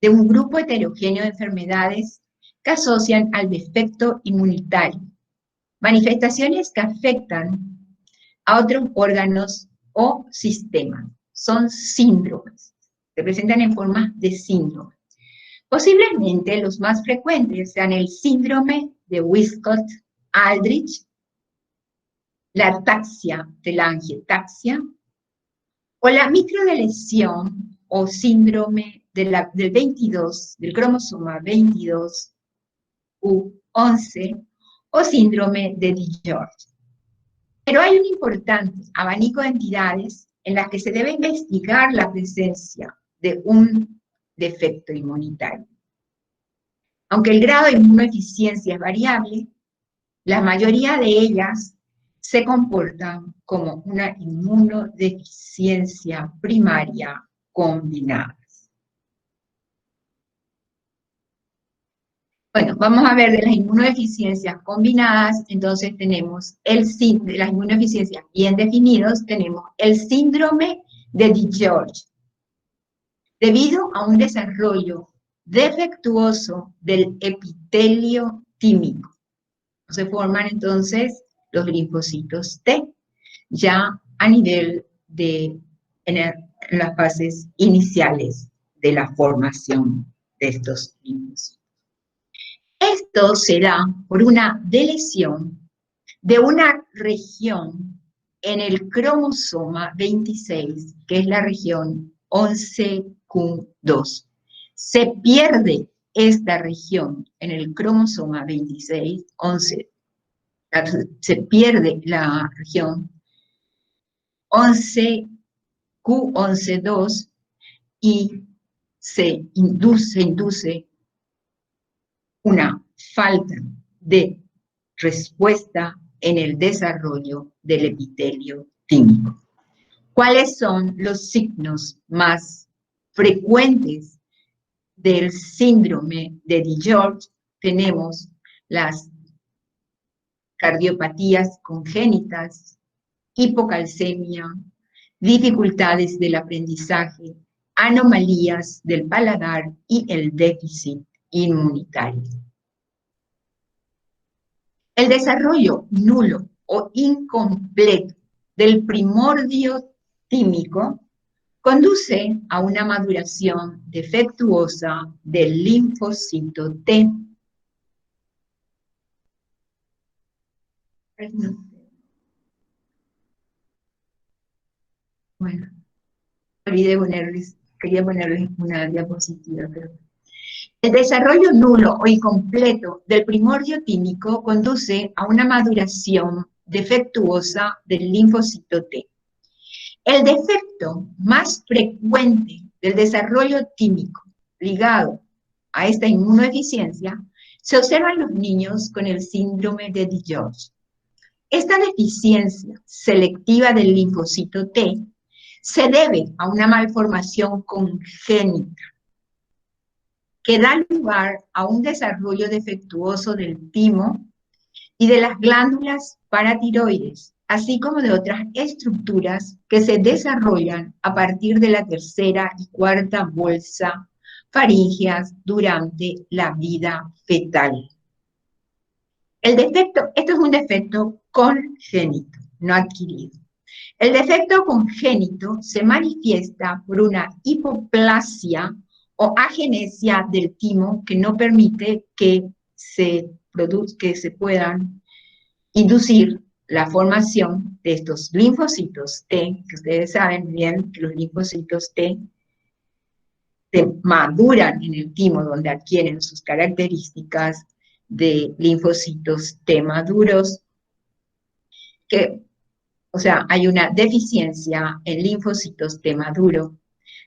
de un grupo heterogéneo de enfermedades que asocian al defecto inmunitario, manifestaciones que afectan a otros órganos o sistemas. Son síndromes, se presentan en forma de síndrome. Posiblemente los más frecuentes sean el síndrome de Wiskott-Aldrich, la ataxia de la angietaxia, o la microdeleción o síndrome del 22, del cromosoma 22q11, o síndrome de DiGeorge. Pero hay un importante abanico de entidades en las que se debe investigar la presencia de un defecto inmunitario. Aunque el grado de inmunodeficiencia es variable, la mayoría de ellas se comportan como una inmunodeficiencia primaria combinada. Bueno, vamos a ver de las inmunodeficiencias combinadas, entonces tenemos de las inmunodeficiencias bien definidos, tenemos el síndrome de DiGeorge, debido a un desarrollo defectuoso del epitelio tímico. Se forman entonces los linfocitos T, ya a nivel de, en las fases iniciales de la formación de estos linfocitos. Esto se da por una deleción de una región en el cromosoma 26, que es la región 11q2. Se pierde esta región en el cromosoma 26, 11, se pierde la región 11q11.2 y se induce una falta de respuesta en el desarrollo del epitelio tímico. ¿Cuáles son los signos más frecuentes del síndrome de DiGeorge? Tenemos las cardiopatías congénitas, hipocalcemia, dificultades del aprendizaje, anomalías del paladar y el déficit inmunitario. El desarrollo nulo o incompleto del primordio tímico conduce a una maduración defectuosa del linfocito T. Bueno, quería ponerles una diapositiva, pero... El desarrollo nulo o incompleto del primordio tímico conduce a una maduración defectuosa del linfocito T. El defecto más frecuente del desarrollo tímico ligado a esta inmunodeficiencia se observa en los niños con el síndrome de Digeorge. Esta deficiencia selectiva del linfocito T se debe a una malformación congénita que da lugar a un desarrollo defectuoso del timo y de las glándulas paratiroides, así como de otras estructuras que se desarrollan a partir de la tercera y cuarta bolsa faríngeas durante la vida fetal. El defecto, esto es un defecto congénito, no adquirido. El defecto congénito se manifiesta por una hipoplasia o agenesia del timo que no permite que se puedan inducir la formación de estos linfocitos T, que ustedes saben bien que los linfocitos T se maduran en el timo donde adquieren sus características de linfocitos T maduros, o sea, hay una deficiencia en linfocitos T maduro.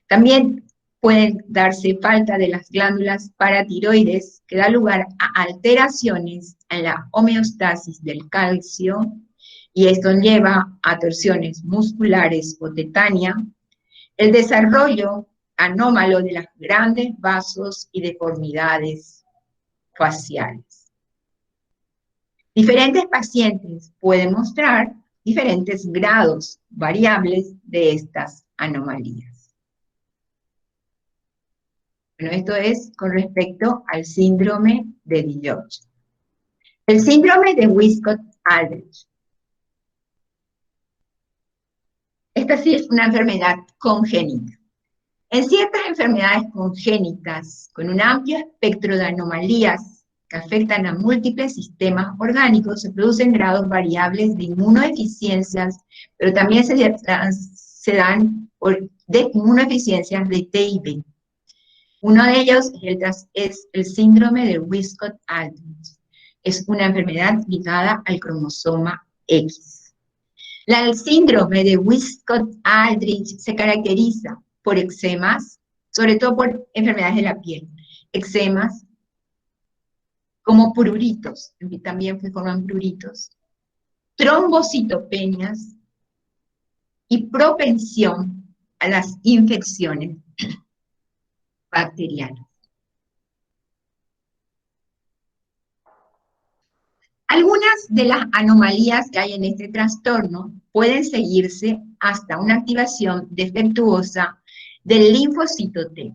También pueden darse falta de las glándulas paratiroides, que da lugar a alteraciones en la homeostasis del calcio, y esto lleva a torsiones musculares o tetania, el desarrollo anómalo de los grandes vasos y deformidades faciales. Diferentes pacientes pueden mostrar diferentes grados variables de estas anomalías. Bueno, esto es con respecto al síndrome de Digeorge. El síndrome de Wiskott-Aldrich. Esta sí es una enfermedad congénita. En ciertas enfermedades congénitas, con un amplio espectro de anomalías que afectan a múltiples sistemas orgánicos, se producen grados variables de inmunodeficiencias, pero también se dan de inmunodeficiencias de T y B. Uno de ellos es el síndrome de Wiskott-Aldrich. Es una enfermedad ligada al cromosoma X. El síndrome de Wiskott-Aldrich se caracteriza por eczemas, sobre todo por enfermedades de la piel. Eczemas como pruritos, también se forman pruritos, trombocitopenias y propensión a las infecciones bacterianas. Algunas de las anomalías que hay en este trastorno pueden seguirse hasta una activación defectuosa del linfocito T,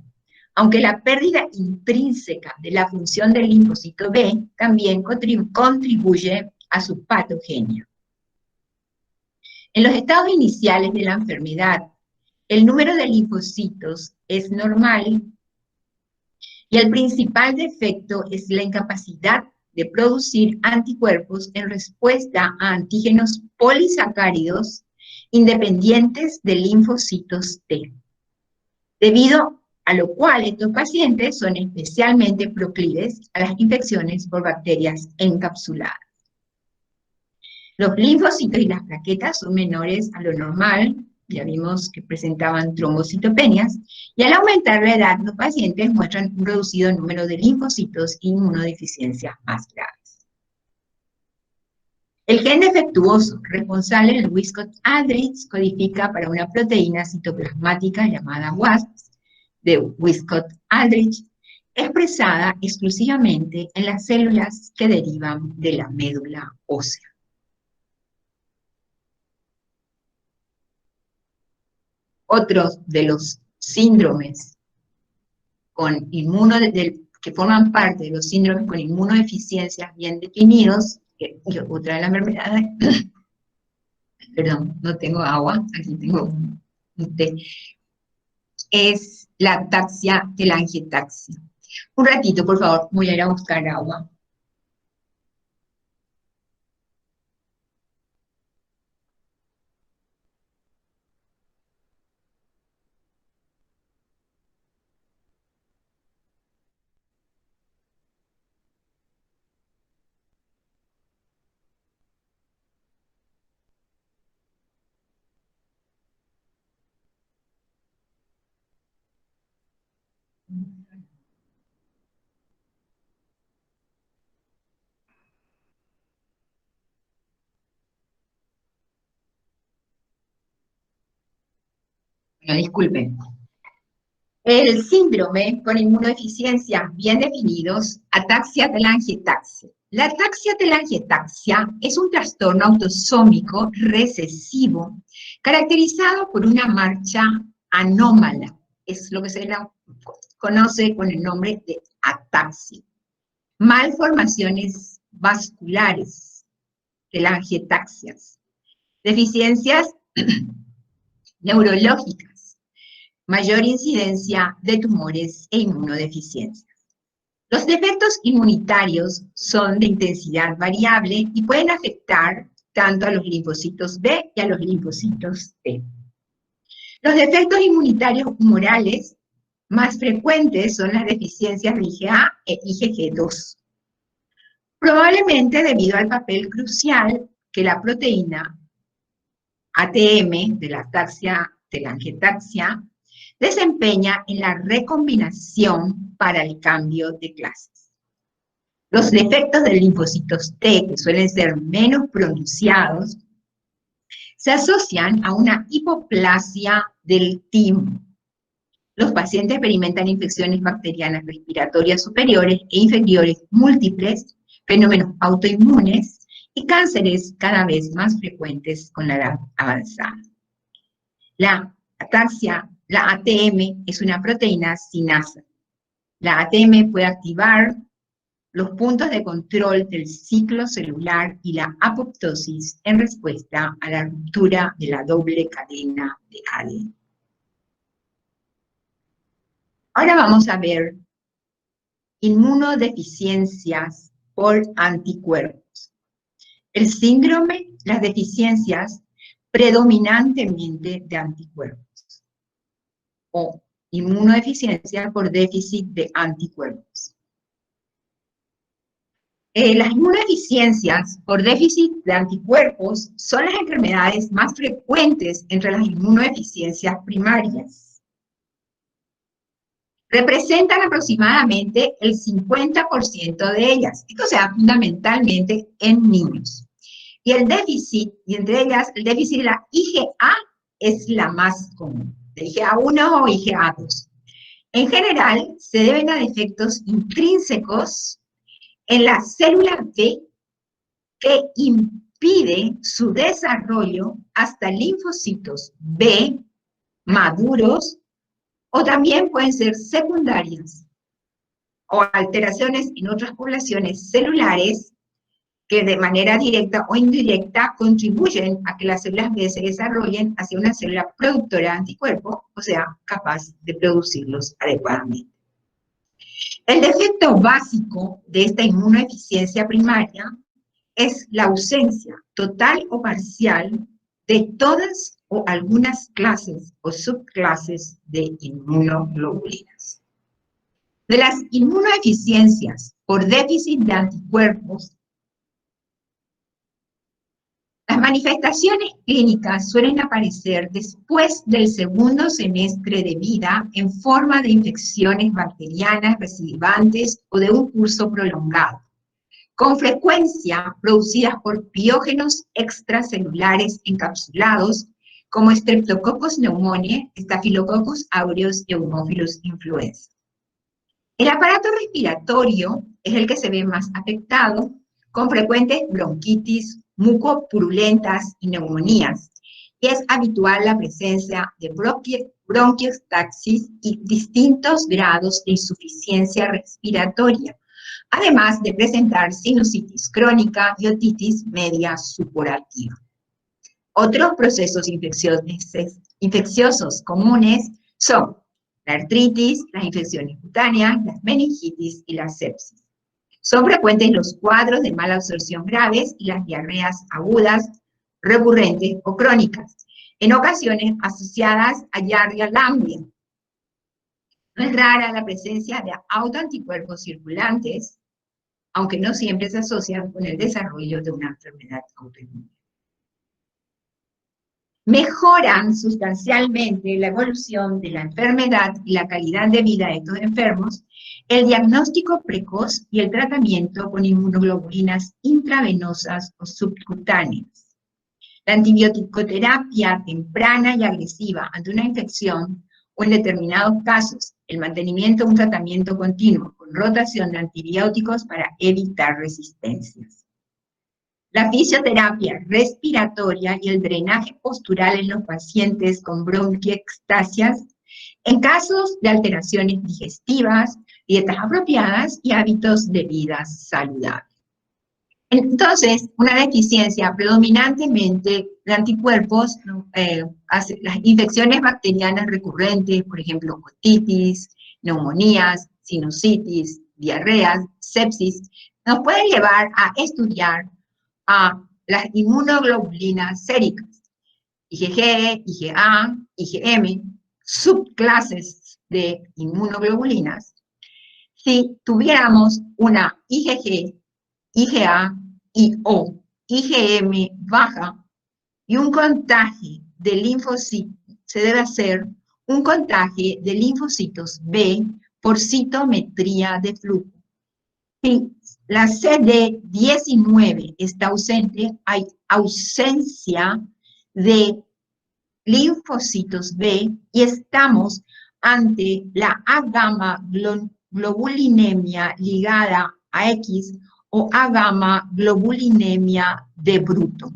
aunque la pérdida intrínseca de la función del linfocito B también contribuye a su patogenia. En los estados iniciales de la enfermedad, el número de linfocitos es normal y el principal defecto es la incapacidad de producir anticuerpos en respuesta a antígenos polisacáridos independientes de linfocitos T, debido a lo cual estos pacientes son especialmente proclives a las infecciones por bacterias encapsuladas. Los linfocitos y las plaquetas son menores a lo normal, ya vimos que presentaban trombocitopenias, y al aumentar la edad, los pacientes muestran un reducido número de linfocitos e inmunodeficiencias más graves. El gen defectuoso responsable del Wiskott-Aldrich codifica para una proteína citoplasmática llamada WASP de Wiskott-Aldrich. expresada exclusivamente en las células que derivan de la médula ósea. Otros de los síndromes que forman parte de los síndromes con inmunodeficiencias bien definidos, otra de las enfermedades, perdón, no tengo agua, aquí tengo un té, es la ataxia telangiectasia. Un ratito, por favor, voy a ir a buscar agua. Bueno, disculpen. El síndrome con inmunodeficiencias bien definidos, ataxia telangiectasia. La ataxia telangiectasia es un trastorno autosómico recesivo caracterizado por una marcha anómala. Es lo que se conoce con el nombre de ataxia. Malformaciones vasculares, telangiectasias. Deficiencias neurológicas, mayor incidencia de tumores e inmunodeficiencias. Los defectos inmunitarios son de intensidad variable y pueden afectar tanto a los linfocitos B y a los linfocitos T. Los defectos inmunitarios humorales más frecuentes son las deficiencias de IgA e IgG2, probablemente debido al papel crucial que la proteína ATM de la ataxia telangiectasia desempeña en la recombinación para el cambio de clases. Los defectos de linfocitos T, que suelen ser menos pronunciados, se asocian a una hipoplasia del timo. Los pacientes experimentan infecciones bacterianas respiratorias superiores e inferiores múltiples, fenómenos autoinmunes y cánceres cada vez más frecuentes con la edad avanzada. La ATM es una proteína sinasa. La ATM puede activar los puntos de control del ciclo celular y la apoptosis en respuesta a la ruptura de la doble cadena de ADN. Ahora vamos a ver inmunodeficiencias por anticuerpos. El síndrome, las deficiencias predominantemente de anticuerpos o inmunodeficiencia por déficit de anticuerpos. Las inmunodeficiencias por déficit de anticuerpos son las enfermedades más frecuentes entre las inmunodeficiencias primarias. Representan aproximadamente el 50% de ellas, esto se da fundamentalmente en niños. Y el déficit, y entre ellas el déficit de la IgA es la más común, de IgA1 o IgA2. En general, se deben a defectos intrínsecos en la célula B que impide su desarrollo hasta linfocitos B maduros, o también pueden ser secundarias, o alteraciones en otras poblaciones celulares que de manera directa o indirecta contribuyen a que las células B se desarrollen hacia una célula productora de anticuerpos, o sea, capaz de producirlos adecuadamente. El defecto básico de esta inmunodeficiencia primaria es la ausencia total o parcial de todas o algunas clases o subclases de inmunoglobulinas. De las inmunodeficiencias por déficit de anticuerpos, las manifestaciones clínicas suelen aparecer después del segundo semestre de vida en forma de infecciones bacterianas recidivantes o de un curso prolongado, con frecuencia producidas por piógenos extracelulares encapsulados como Streptococcus pneumoniae, Staphylococcus aureus y Haemophilus influenza. El aparato respiratorio es el que se ve más afectado, con frecuentes bronquitis, mucopurulentas y neumonías. Y es habitual la presencia de bronquiostaxis y distintos grados de insuficiencia respiratoria, además de presentar sinusitis crónica y otitis media supurativa. Otros procesos infecciosos comunes son la artritis, las infecciones cutáneas, las meningitis y la sepsis. Son frecuentes los cuadros de mala absorción graves y las diarreas agudas, recurrentes o crónicas, en ocasiones asociadas a Giardia lamblia. No es rara la presencia de autoanticuerpos circulantes, aunque no siempre se asocian con el desarrollo de una enfermedad autoinmune. Mejoran sustancialmente la evolución de la enfermedad y la calidad de vida de estos enfermos el diagnóstico precoz y el tratamiento con inmunoglobulinas intravenosas o subcutáneas. La antibiótico-terapia temprana y agresiva ante una infección o en determinados casos el mantenimiento de un tratamiento continuo con rotación de antibióticos para evitar resistencias. La fisioterapia respiratoria y el drenaje postural en los pacientes con bronquiectasias en casos de alteraciones digestivas, dietas apropiadas y hábitos de vida saludables. Entonces, una deficiencia predominantemente de anticuerpos, las infecciones bacterianas recurrentes, por ejemplo, otitis, neumonías, sinusitis, diarreas, sepsis, nos pueden llevar a estudiar a las inmunoglobulinas séricas, IgG, IgA, IgM, subclases de inmunoglobulinas. Si tuviéramos una IgG, IgA y o IgM baja y un contagio de linfocitos, se debe hacer un contagio de linfocitos B por citometría de flujo. Si la CD19 está ausente, hay ausencia de linfocitos B y estamos ante la A-gamma globulinemia ligada a X o A-gamma globulinemia de Bruto.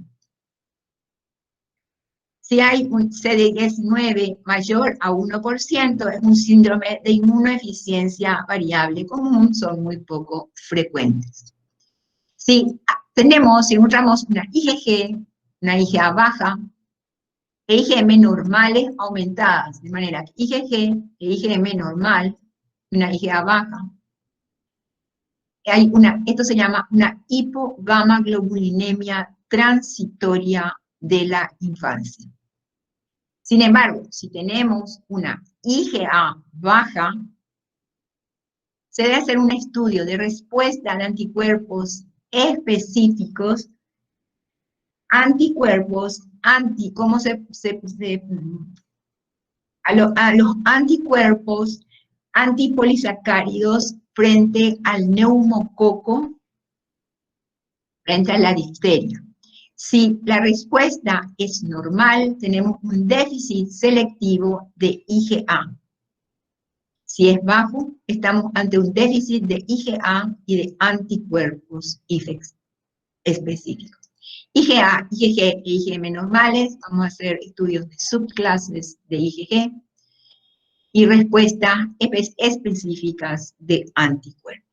Si hay un CD19 mayor a 1%, es un síndrome de inmunodeficiencia variable común, son muy poco frecuentes. Si encontramos una IgG, una IgA baja, e IgM normales aumentadas, de manera que IgG e IgM normal, una IgA baja, esto se llama una hipogamaglobulinemia transitoria de la infancia. Sin embargo, si tenemos una IgA baja, se debe hacer un estudio de respuesta de anticuerpos específicos, a los anticuerpos antipolisacáridos frente al neumococo, frente a la difteria. Si la respuesta es normal, tenemos un déficit selectivo de IgA. Si es bajo, estamos ante un déficit de IgA y de anticuerpos específicos. IgA, IgG e IgM normales, vamos a hacer estudios de subclases de IgG y respuestas específicas de anticuerpos.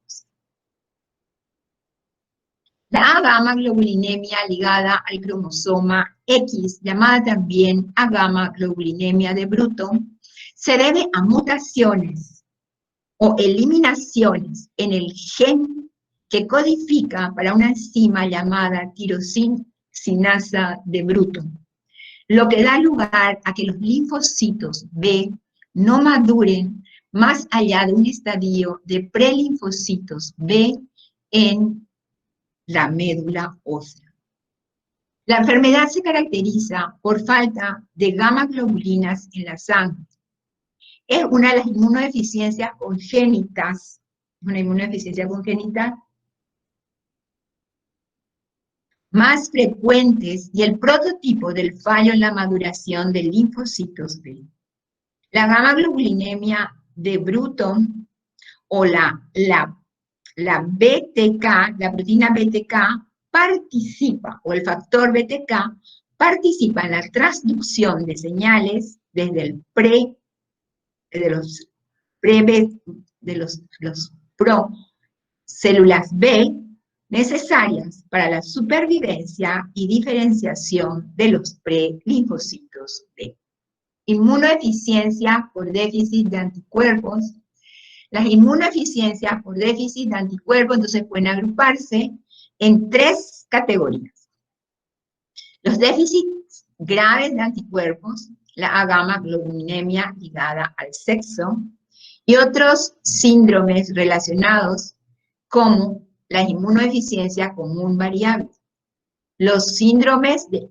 La A-gamma globulinemia ligada al cromosoma X, llamada también A-gamma globulinemia de Bruto, se debe a mutaciones o eliminaciones en el gen que codifica para una enzima llamada tirosinasa de Bruto, lo que da lugar a que los linfocitos B no maduren más allá de un estadio de prelinfocitos B en la médula ósea. La enfermedad se caracteriza por falta de gamma globulinas en la sangre. Es una de las inmunodeficiencias congénitas, una inmunodeficiencia congénita más frecuentes y el prototipo del fallo en la maduración de linfocitos B. La gamma globulinemia de Bruto o la BTK, la proteína BTK, participa, o el factor BTK, participa en la transducción de señales desde el de los procélulas B, necesarias para la supervivencia y diferenciación de los prelinfocitos B. Inmunodeficiencia por déficit de anticuerpos. Las inmunodeficiencias por déficit de anticuerpos entonces pueden agruparse en 3 categorías. Los déficits graves de anticuerpos, la A-gamma globulinemia ligada al sexo, y otros síndromes relacionados como la inmunodeficiencia común variable, los síndromes de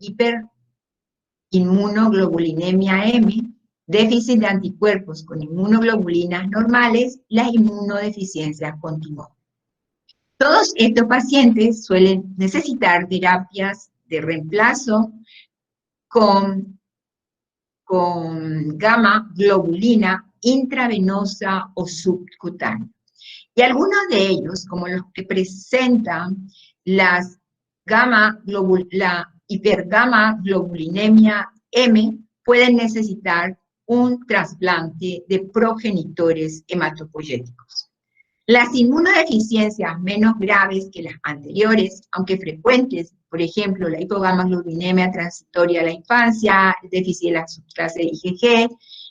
hiperinmunoglobulinemia M, déficit de anticuerpos con inmunoglobulinas normales, las inmunodeficiencias continuas. Todos estos pacientes suelen necesitar terapias de reemplazo con gamma globulina intravenosa o subcutánea. Y algunos de ellos, como los que presentan la hipergamma globulinemia M, pueden necesitar un trasplante de progenitores hematopoyéticos. Las inmunodeficiencias menos graves que las anteriores, aunque frecuentes, por ejemplo, la hipogamma-globulinemia transitoria a la infancia, el déficit de la subclase de IgG,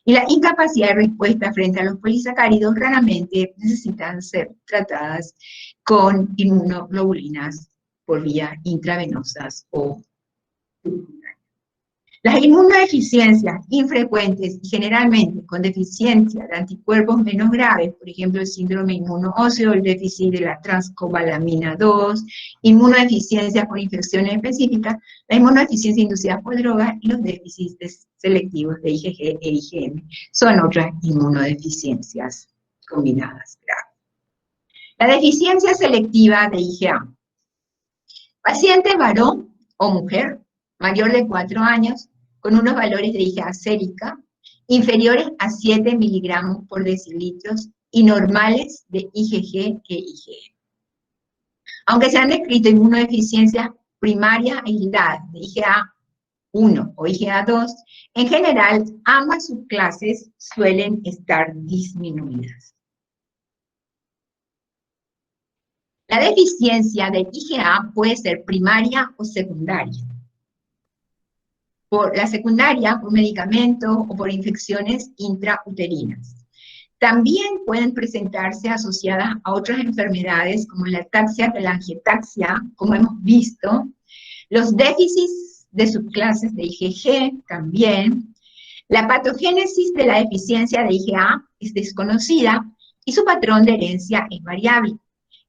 y la incapacidad de respuesta frente a los polisacáridos, raramente necesitan ser tratadas con inmunoglobulinas por vía intravenosas o subcutánea. Las inmunodeficiencias infrecuentes y generalmente con deficiencia de anticuerpos menos graves, por ejemplo el síndrome inmunoóseo, el déficit de la transcobalamina 2, inmunodeficiencias por infecciones específicas, la inmunodeficiencia inducida por drogas y los déficits selectivos de IgG e IgM son otras inmunodeficiencias combinadas graves. La deficiencia selectiva de IgA. Paciente varón o mujer mayor de 4 años con unos valores de IgA sérica inferiores a 7 miligramos por decilitros y normales de IgG e IgM. Aunque se han descrito inmunodeficiencias primarias aisladas de IgA1 o IgA2, en general ambas subclases suelen estar disminuidas. La deficiencia de IgA puede ser primaria o secundaria. Por la secundaria, por medicamentos o por infecciones intrauterinas. También pueden presentarse asociadas a otras enfermedades como la ataxia, la telangiectasia, como hemos visto, los déficits de subclases de IgG también. La patogénesis de la deficiencia de IgA es desconocida y su patrón de herencia es variable,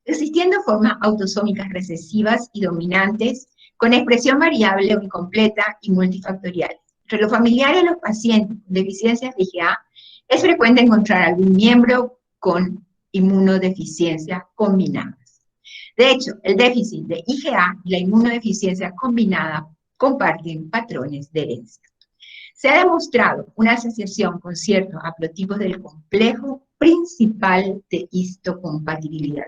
existiendo formas autosómicas recesivas y dominantes con expresión variable o incompleta y multifactorial. Entre los familiares de los pacientes con deficiencias de IgA, es frecuente encontrar algún miembro con inmunodeficiencias combinadas. De hecho, el déficit de IgA y la inmunodeficiencia combinada comparten patrones de herencia. Se ha demostrado una asociación con ciertos haplotipos del complejo principal de histocompatibilidad.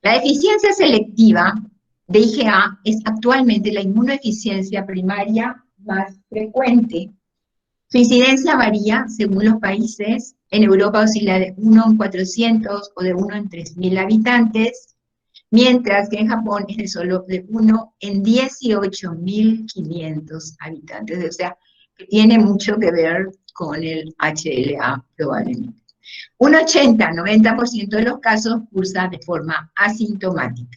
La deficiencia selectiva de IgA es actualmente la inmunodeficiencia primaria más frecuente. Su incidencia varía según los países. En Europa oscila de 1 en 400 o de 1 en 3.000 habitantes, mientras que en Japón es de solo de 1 en 18.500 habitantes. O sea, que tiene mucho que ver con el HLA probablemente. Un 80-90% de los casos cursa de forma asintomática.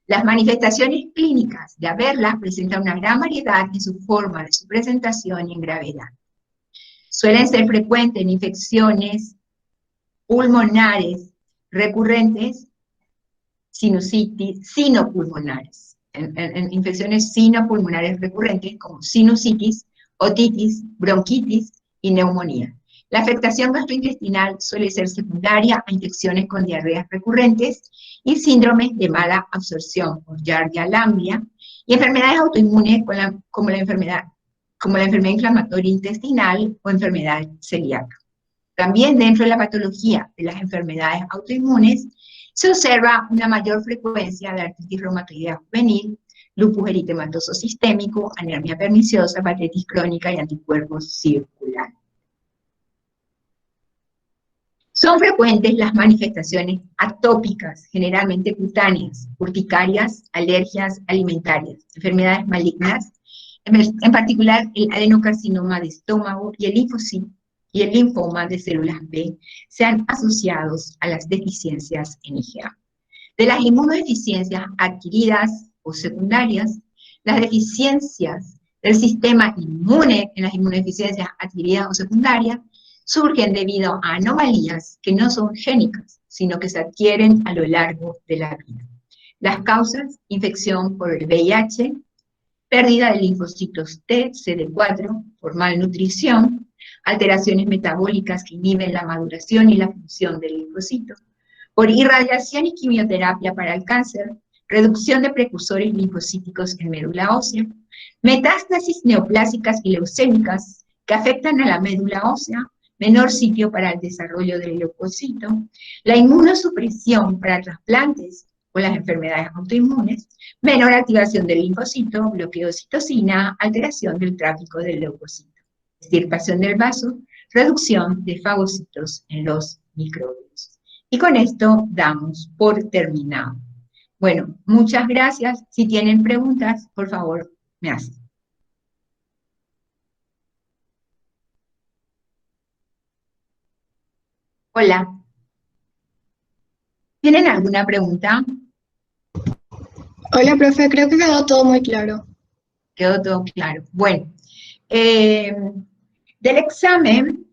Las manifestaciones clínicas de haberlas presentan una gran variedad en su forma, de su presentación y en gravedad. Suelen ser frecuentes en infecciones pulmonares recurrentes, sinopulmonares, en infecciones sinopulmonares recurrentes como sinusitis, otitis, bronquitis y neumonía. La afectación gastrointestinal suele ser secundaria a infecciones con diarreas recurrentes y síndromes de mala absorción por Giardia lamblia y enfermedades autoinmunes como la enfermedad inflamatoria intestinal o enfermedad celíaca. También dentro de la patología de las enfermedades autoinmunes se observa una mayor frecuencia de artritis reumatoidea juvenil, lupus eritematoso sistémico, anemia perniciosa, pancreatitis crónica y anticuerpos circulares. Son frecuentes las manifestaciones atópicas, generalmente cutáneas, urticarias, alergias alimentarias, enfermedades malignas, en particular el adenocarcinoma de estómago y el linfoma de células B sean asociados a las deficiencias en IgA. De las inmunodeficiencias adquiridas o secundarias, las deficiencias del sistema inmune en las inmunodeficiencias adquiridas o secundarias surgen debido a anomalías que no son génicas, sino que se adquieren a lo largo de la vida. Las causas: infección por el VIH, pérdida de linfocitos T, CD4, por malnutrición, alteraciones metabólicas que inhiben la maduración y la función del linfocito, por irradiación y quimioterapia para el cáncer, reducción de precursores linfocíticos en médula ósea, metástasis neoplásicas y leucémicas que afectan a la médula ósea, menor sitio para el desarrollo del leucocito, la inmunosupresión para trasplantes o las enfermedades autoinmunes, menor activación del linfocito, bloqueo de citosina, alteración del tráfico del leucocito, extirpación del vaso, reducción de fagocitos en los microbios. Y con esto damos por terminado. Bueno, muchas gracias. Si tienen preguntas, por favor, me hacen. Hola. ¿Tienen alguna pregunta? Hola, profe, creo que quedó todo muy claro. Quedó todo claro. Bueno, del examen,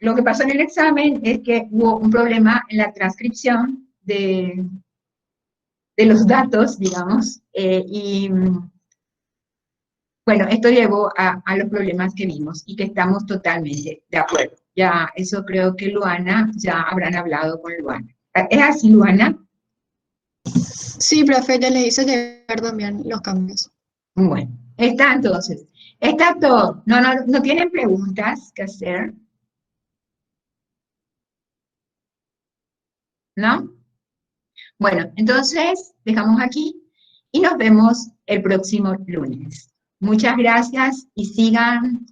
lo que pasó en el examen es que hubo un problema en la transcripción de los datos, digamos, y bueno, esto llevó a los problemas que vimos y que estamos totalmente de acuerdo. Ya, eso creo que Luana, ya habrán hablado con Luana. ¿Es así, Luana? Sí, profe, ya le hice llegar también los cambios. Bueno, está entonces. Está todo. No tienen preguntas que hacer, ¿no? Bueno, entonces dejamos aquí y nos vemos el próximo lunes. Muchas gracias y sigan